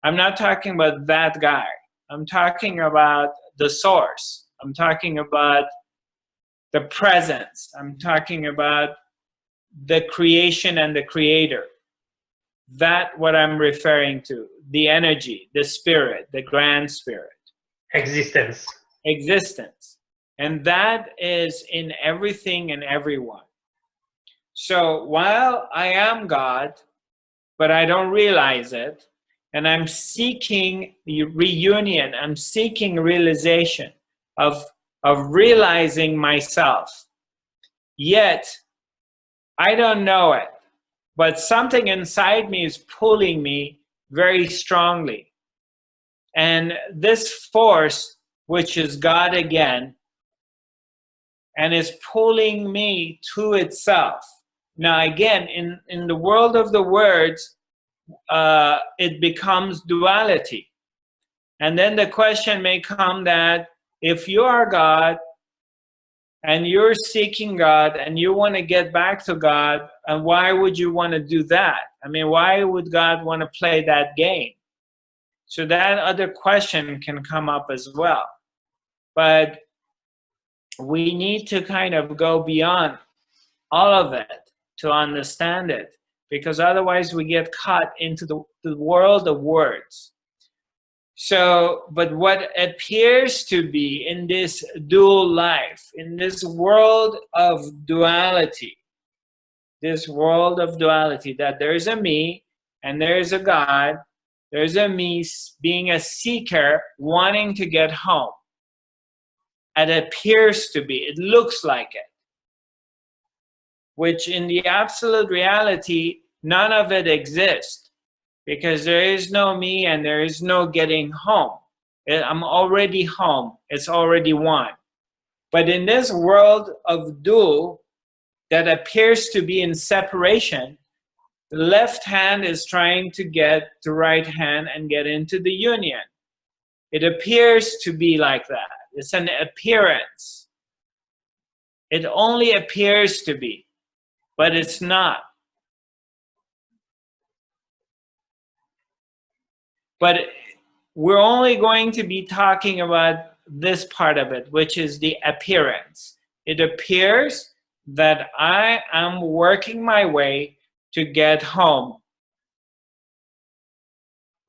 I'm not talking about that guy. I'm talking about the source. I'm talking about the presence. I'm talking about the creation and the creator. That what I'm referring to, the energy, the spirit, the grand spirit. Existence. Existence. And that is in everything and everyone. So while I am God, but I don't realize it, and I'm seeking reunion, I'm seeking realization of realizing myself, yet I don't know it, but something inside me is pulling me very strongly. And this force, which is God again, and is pulling me to itself. Now again, in the world of the words, it becomes duality. And then the question may come that if you are God and you're seeking God and you want to get back to God, and why would you want to do that? I mean, why would God want to play that game? So that other question can come up as well. But we need to kind of go beyond all of it to understand it, because otherwise we get caught into the world of words. So, but what appears to be in this dual life, in this world of duality, that there's a me and there's a God, there's a me being a seeker wanting to get home. It appears to be, it looks like it, which in the absolute reality, none of it exists, because there is no me and there is no getting home. I'm already home, it's already one. But in this world of dual that appears to be in separation, the left hand is trying to get the right hand and get into the union. It appears to be like that. It's an appearance. It only appears to be, but it's not. But we're only going to be talking about this part of it, which is the appearance. It appears that I am working my way to get home.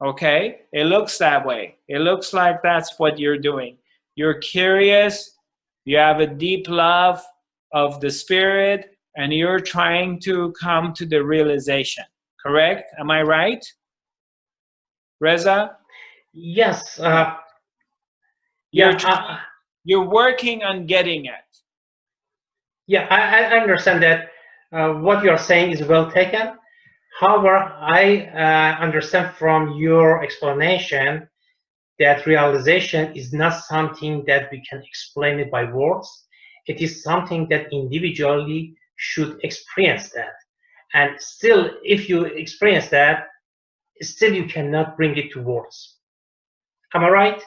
Okay? It looks that way. It looks like that's what you're doing. You're curious, you have a deep love of the spirit, and you're trying to come to the realization. Correct? Am I right? Reza? Yes. You're working on getting it. Yeah, I understand that what you're saying is well taken. However, I understand from your explanation that realization is not something that we can explain it by words. It is something that individually should experience that. And still, if you experience that, still you cannot bring it to words. Am I right?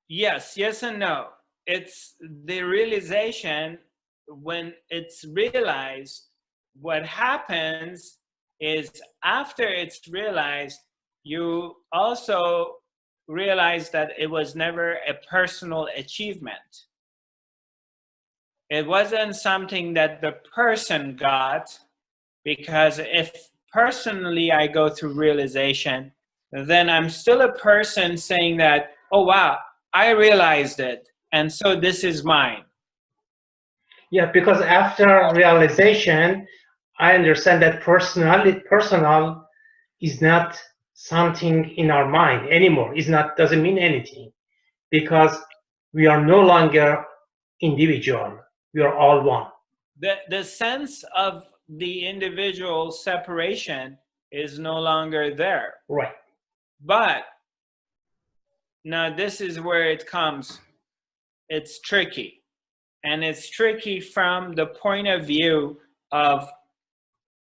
Yes, yes and no. It's the realization. When it's realized, what happens is after it's realized, you also realize that it was never a personal achievement. It wasn't something that the person got, because if personally I go through realization, then I'm still a person saying that, oh wow, I realized it, and so this is mine. Yeah, because after realization, I understand that personal is not something in our mind anymore. Doesn't mean anything, because we are no longer individual. We are all one. The sense of the individual separation is no longer there. Right. But now this is where it comes. It's tricky. And it's tricky from the point of view of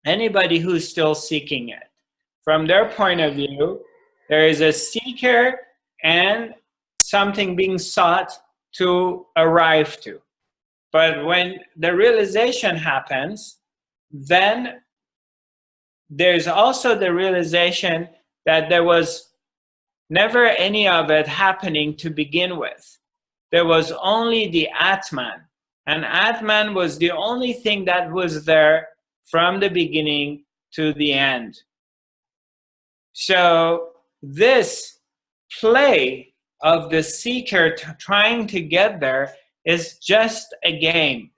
anybody who's still seeking it. From their point of view, there is a seeker and something being sought to arrive to. But when the realization happens, then there's also the realization that there was never any of it happening to begin with. There was only the Atman. And Atman was the only thing that was there from the beginning to the end. So this play of the seeker trying to get there is just a game.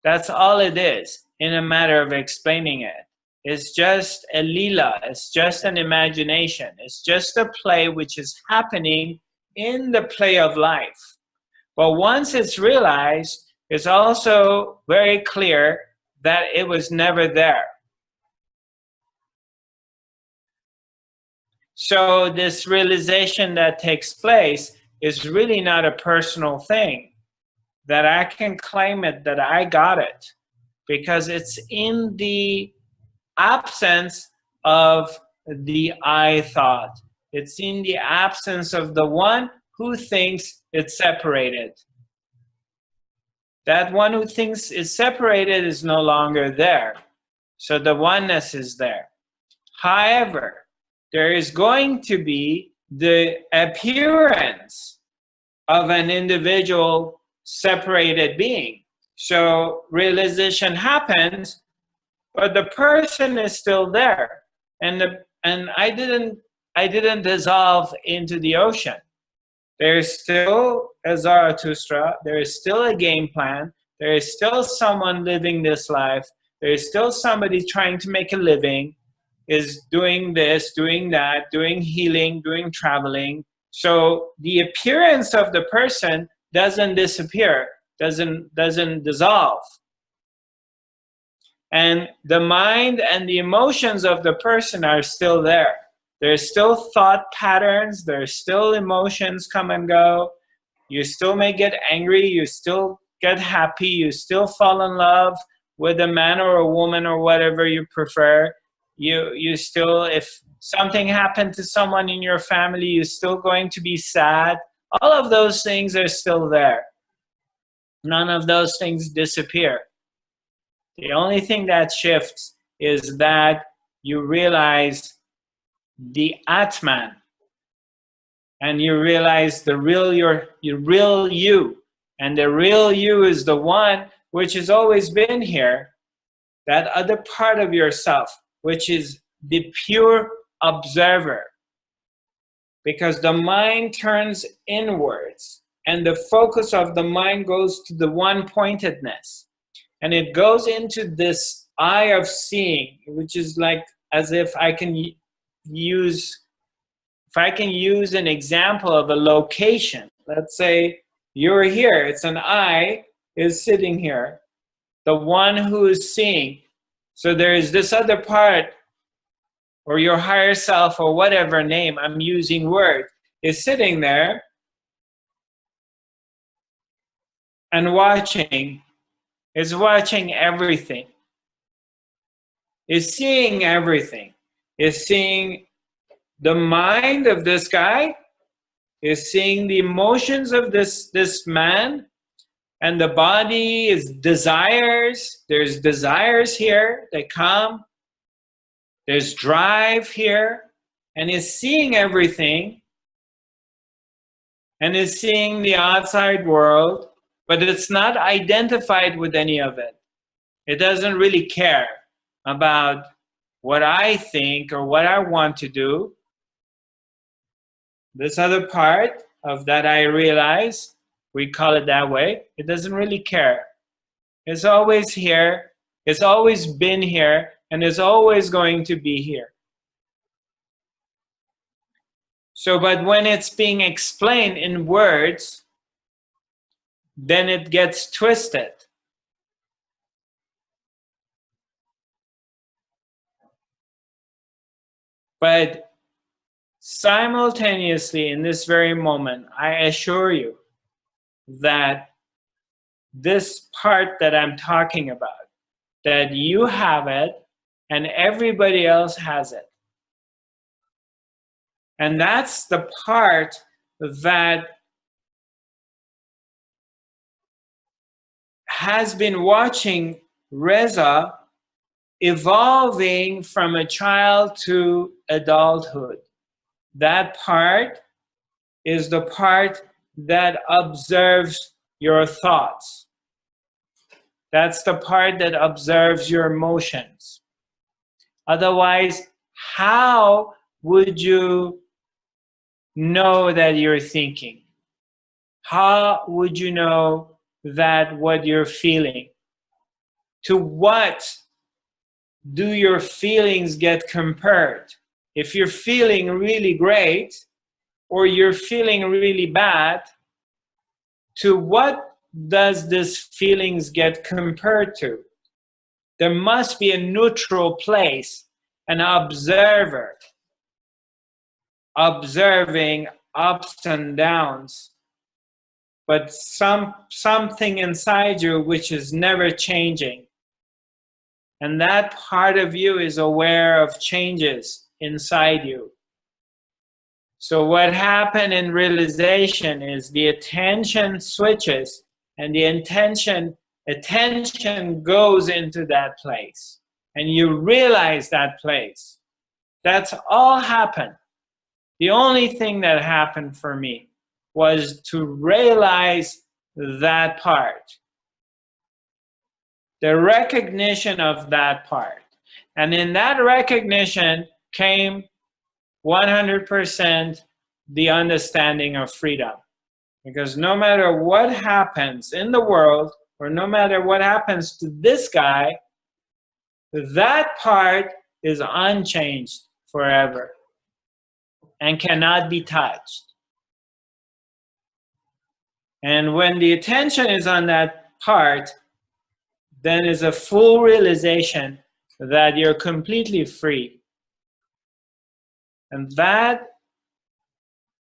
That's all it is, in a matter of explaining it. It's just a lila, it's just an imagination, it's just a play which is happening in the play of life. But once it's realized, it's also very clear that it was never there. So this realization that takes place is really not a personal thing, that I can claim it, that I got it, because it's in the absence of the I thought. It's in the absence of the one who thinks it's separated. That one who thinks it's separated is no longer there. So the oneness is there. However, there is going to be the appearance of an individual separated being. So realization happens, but the person is still there. And I didn't dissolve into the ocean. There is still a Zarathustra, there is still a game plan, there is still someone living this life, there is still somebody trying to make a living, is doing this, doing that, doing healing, doing traveling. So the appearance of the person doesn't disappear, doesn't dissolve. And the mind and the emotions of the person are still there. There's still thought patterns, there's still emotions come and go. You still may get angry, you still get happy, you still fall in love with a man or a woman or whatever you prefer. You still, if something happened to someone in your family, you're still going to be sad. All of those things are still there. None of those things disappear. The only thing that shifts is that you realize the Atman, and you realize the real your real you, and the real you is the one which has always been here, that other part of yourself, which is the pure observer. Because the mind turns inwards, and the focus of the mind goes to the one-pointedness, and it goes into this eye of seeing, which is like as if I can use an example of a location. Let's say you're here, it's an eye is sitting here, the one who is seeing. So there is this other part, or your higher self, or whatever name I'm using word, is sitting there and watching, is watching everything, is seeing everything, is seeing the mind of this guy, is seeing the emotions of this man, and the body is desires. There's desires here, they come. There's drive here, and is seeing everything, and is seeing the outside world, but it's not identified with any of it. It doesn't really care about what I think or what I want to do. This other part of that I realize, we call it that way, it doesn't really care. It's always here, it's always been here, and it's always going to be here. So, but when it's being explained in words, then it gets twisted. But simultaneously, in this very moment, I assure you that this part that I'm talking about, that you have it and everybody else has it. And that's the part that has been watching Reza evolving from a child to adulthood. That part is the part that observes your thoughts. That's the part that observes your emotions. Otherwise, how would you know that you're thinking? How would you know that what you're feeling? To what do your feelings get compared? If you're feeling really great or you're feeling really bad, to what does this feelings get compared to? There must be a neutral place, an observer, observing ups and downs, but something inside you which is never changing. And that part of you is aware of changes inside you. So what happened in realization is the attention switches and the attention goes into that place. And you realize that place. That's all happened. The only thing that happened for me was to realize that part. The recognition of that part. And in that recognition came 100% the understanding of freedom. Because no matter what happens in the world, or no matter what happens to this guy, that part is unchanged forever and cannot be touched. And when the attention is on that part, then is a full realization that you're completely free. And that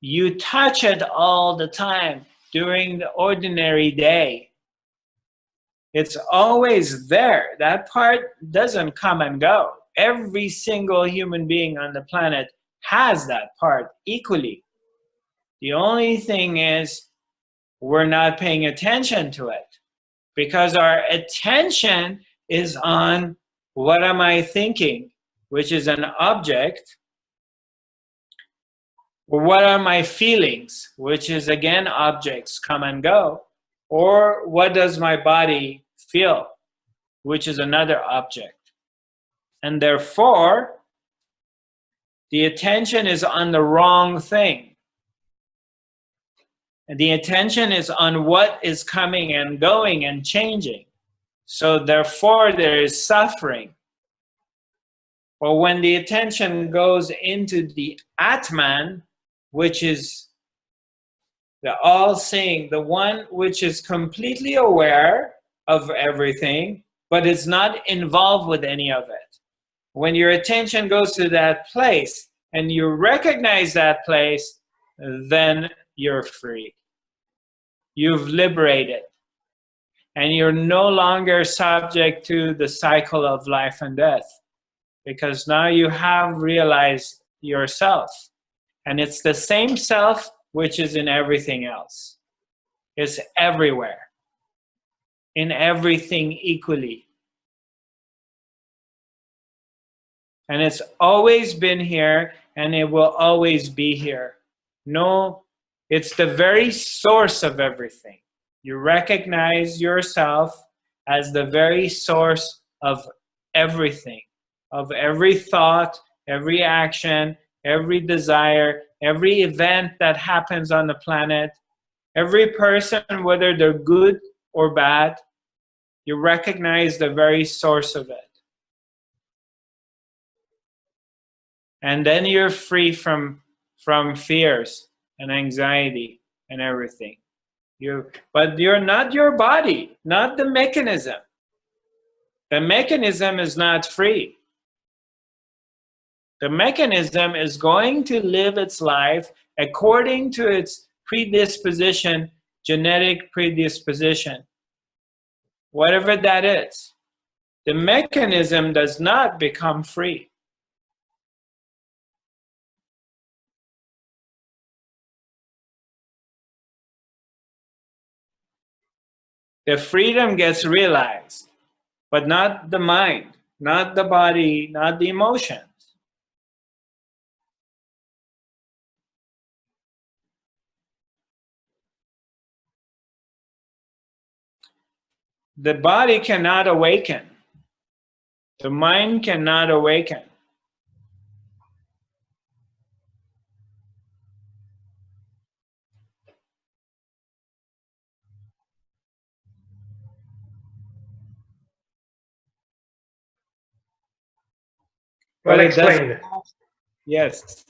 you touch it all the time during the ordinary day. It's always there. That part doesn't come and go. Every single human being on the planet has that part equally. The only thing is we're not paying attention to it because our attention is on what am I thinking, which is an object. Or what are my feelings, which is again objects come and go. Or what does my body feel, which is another object. And therefore, the attention is on the wrong thing. And the attention is on what is coming and going and changing. So therefore, there is suffering. But when the attention goes into the Atman, which is the all-seeing, the one which is completely aware of everything, but is not involved with any of it. When your attention goes to that place and you recognize that place, then you're free. You've liberated. And you're no longer subject to the cycle of life and death, because now you have realized yourself. And it's the same self which is in everything else. It's everywhere. In everything equally. And it's always been here and it will always be here. No, it's the very source of everything. You recognize yourself as the very source of everything. Of every thought, every action, every desire, every event that happens on the planet, every person, whether they're good or bad, you recognize the very source of it. And then you're free from fears and anxiety and everything. But you're not your body, not the mechanism. The mechanism is not free. The mechanism is going to live its life according to its predisposition, genetic predisposition, whatever that is. The mechanism does not become free. The freedom gets realized, but not the mind, not the body, not the emotions. The body cannot awaken. The mind cannot awaken. Well but it doesn't. explained. Yes.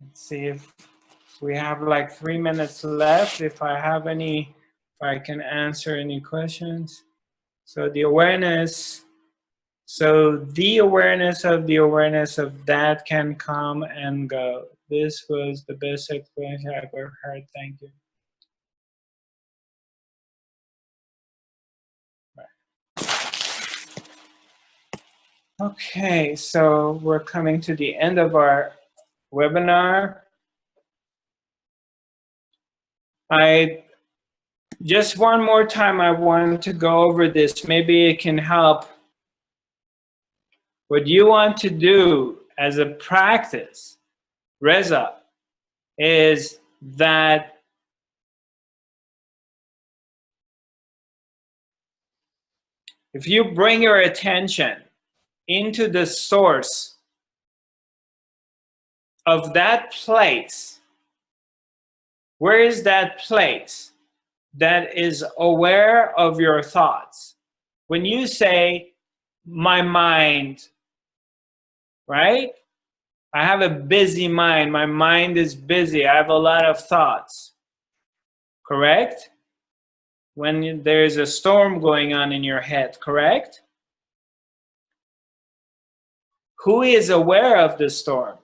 Let's see if we have like 3 minutes left. If I have any, if I can answer any questions. So the awareness, the awareness of that can come and go. This was the best explanation I've ever heard. Thank you. Okay, so we're coming to the end of our webinar. Just one more time, I want to go over this. Maybe it can help. What you want to do as a practice, Reza, is that if you bring your attention into the source of that place, where is that place that is aware of your thoughts? When you say, my mind, right? I have a busy mind. My mind is busy. I have a lot of thoughts. Correct? When there's a storm going on in your head, correct? Who is aware of the storm?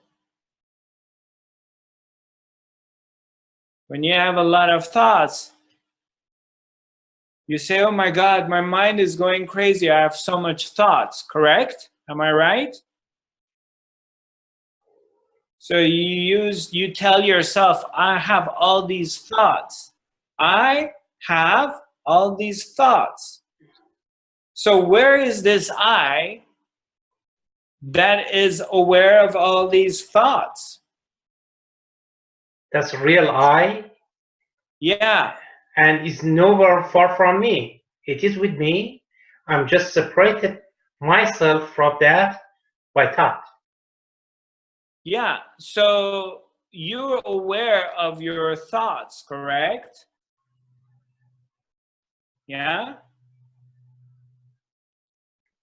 When you have a lot of thoughts, you say, oh my God, my mind is going crazy. I have so much thoughts, correct? Am I right? So you tell yourself, I have all these thoughts. I have all these thoughts. So where is this I that is aware of all these thoughts? That's real I. Yeah. And is nowhere far from me. It is with me. I'm just separated myself from that by thought. Yeah. So you're aware of your thoughts, correct? Yeah.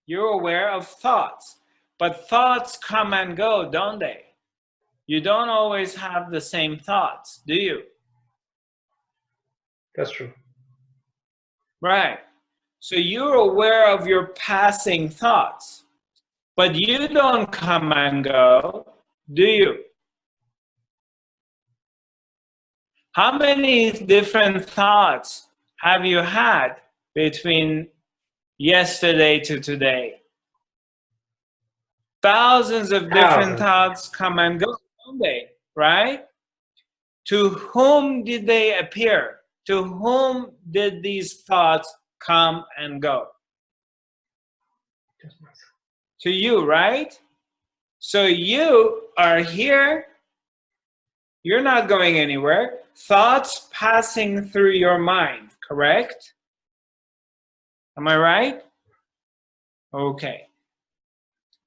You're aware of thoughts, but thoughts come and go, don't they? You don't always have the same thoughts, do you? That's true. Right. So you're aware of your passing thoughts, but you don't come and go, do you? How many different thoughts have you had between yesterday to today? Thousands of different thoughts come and go, don't they? Right? To whom did they appear? To whom did these thoughts come and go? To you, right? So you are here. You're not going anywhere. Thoughts passing through your mind, correct? Am I right? Okay.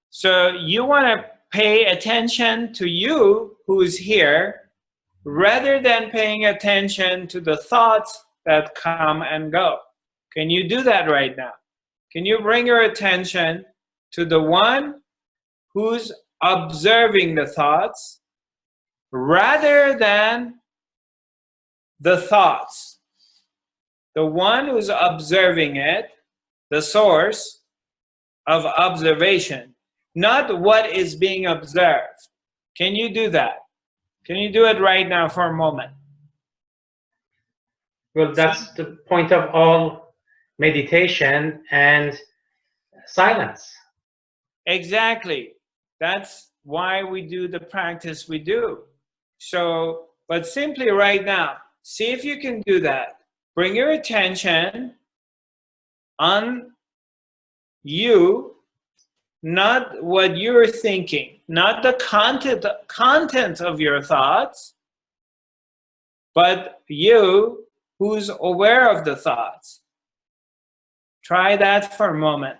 So you want to pay attention to you who's here rather than paying attention to the thoughts that come and go. Can you do that right now? Can you bring your attention to the one who's observing the thoughts rather than the thoughts? The one who's observing it, the source of observation, not what is being observed. Can you do that? Can you do it right now for a moment? Well, that's the point of all meditation and silence. Exactly. That's why we do the practice we do. So, but simply right now, see if you can do that. Bring your attention on you, not what you're thinking, not the content of your thoughts, but you who's aware of the thoughts. Try that for a moment.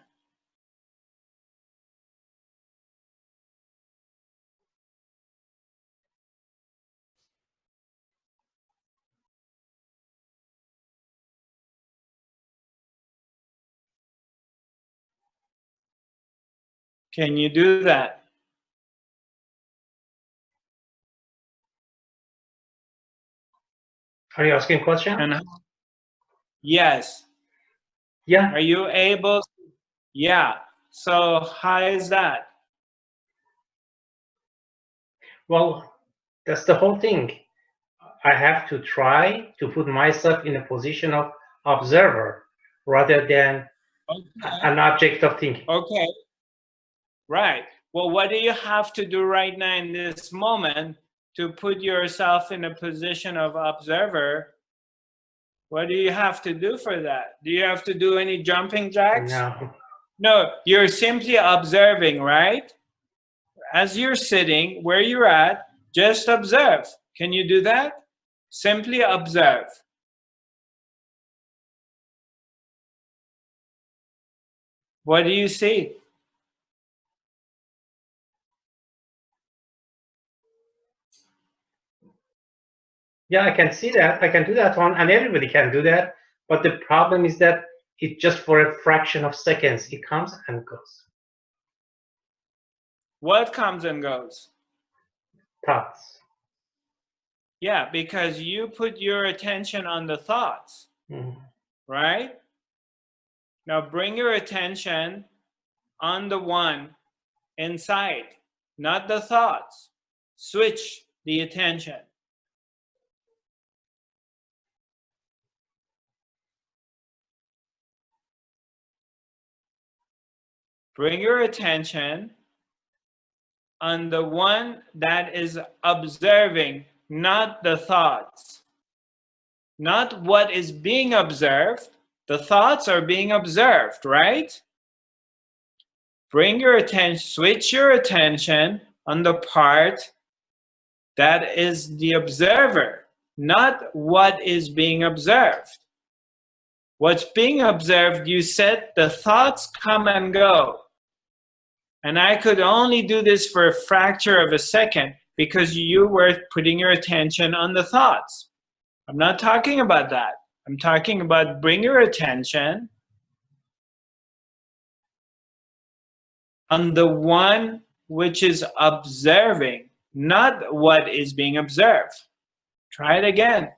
Can you do that? Are you asking a question? And yes. Yeah. Are you able? Yeah. So how is that? Well, that's the whole thing. I have to try to put myself in a position of observer rather than an object of thinking. Okay. Right. Well, what do you have to do right now in this moment to put yourself in a position of observer? What do you have to do for that? Do you have to do any jumping jacks? No. No, you're simply observing, right? As you're sitting where you're at, just observe. Can you do that? Simply observe. What do you see? Yeah, I can see that. I can do that one, and everybody can do that. But the problem is that it just for a fraction of seconds, it comes and goes. What comes and goes? Thoughts. Yeah, because you put your attention on the thoughts, right? Now bring your attention on the one inside, not the thoughts. Switch the attention. Bring your attention on the one that is observing, not the thoughts. Not what is being observed. The thoughts are being observed, right? Bring your attention, switch your attention on the part that is the observer, not what is being observed. What's being observed, you said the thoughts come and go. And I could only do this for a fraction of a second because you were putting your attention on the thoughts. I'm not talking about that. I'm talking about bring your attention on the one which is observing, not what is being observed. Try it again.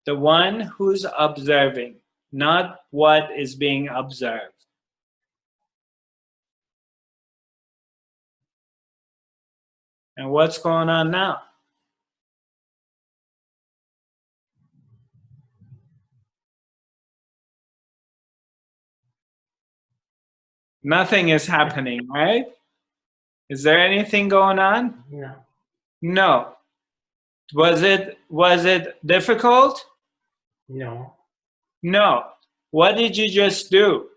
The one who's observing, not what is being observed. And what's going on now? Nothing is happening, right? Is there anything going on? No. No. Was it difficult? No. No. What did you just do?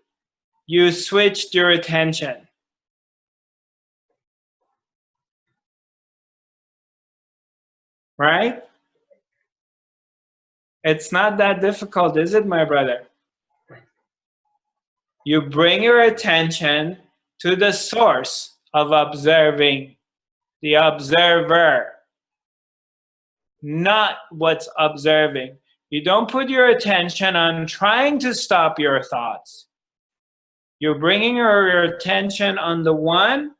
You switched your attention. Right? It's not that difficult, is it, my brother? You bring your attention to the source of observing, the observer, not what's observing. You don't put your attention on trying to stop your thoughts. You're bringing your attention on the one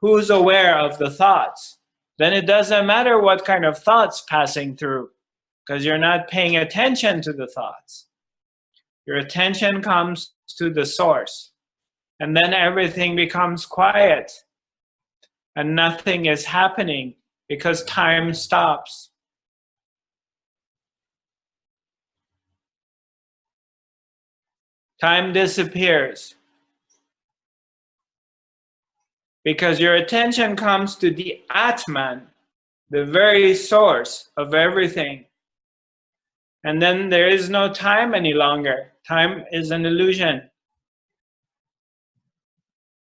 who's aware of the thoughts. Then it doesn't matter what kind of thoughts passing through because you're not paying attention to the thoughts. Your attention comes to the source, and then everything becomes quiet and nothing is happening because time stops. Time disappears because your attention comes to the Atman, the very source of everything. And then there is no time any longer. Time is an illusion.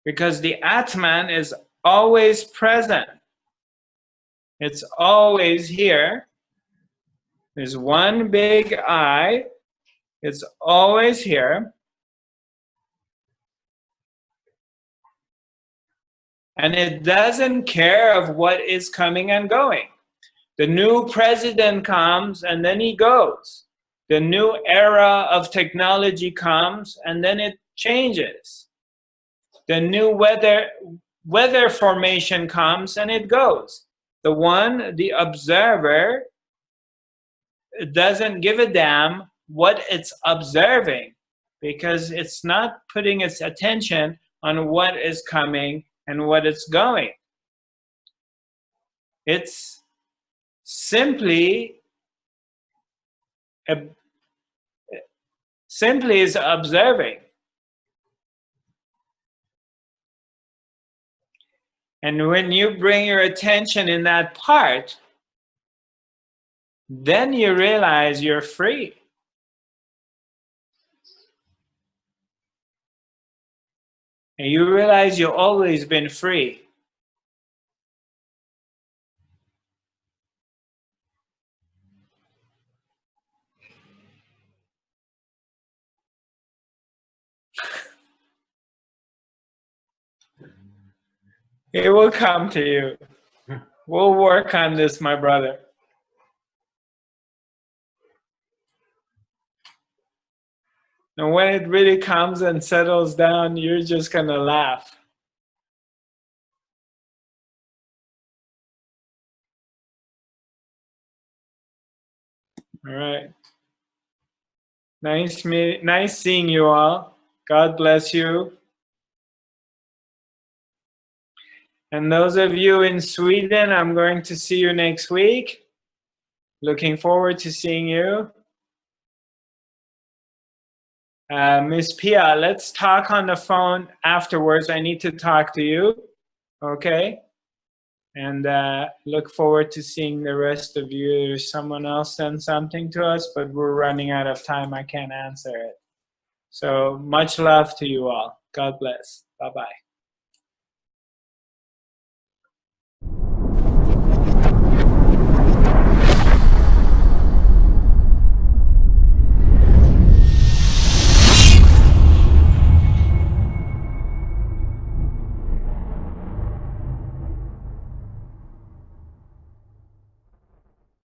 Because the Atman is always present. It's always here. There's one big I. It's always here. And it doesn't care of what is coming and going. The new president comes and then he goes. The new era of technology comes and then it changes. The new weather formation comes and it goes. The observer, doesn't give a damn what it's observing, because it's not putting its attention on what is coming and what it's going. It's simply is observing. And when you bring your attention in that part, then you realize you're free. And you realize you've always been free. It will come to you. We'll work on this, my brother. And when it really comes and settles down, you're just gonna laugh. All right. Nice seeing you all. God bless you. And those of you in Sweden, I'm going to see you next week. Looking forward to seeing you. Miss Pia, let's talk on the phone afterwards. I need to talk to you, okay? And look forward to seeing the rest of you. There's someone else sent something to us, but we're running out of time. I can't answer it. So much love to you all. God bless. Bye-bye.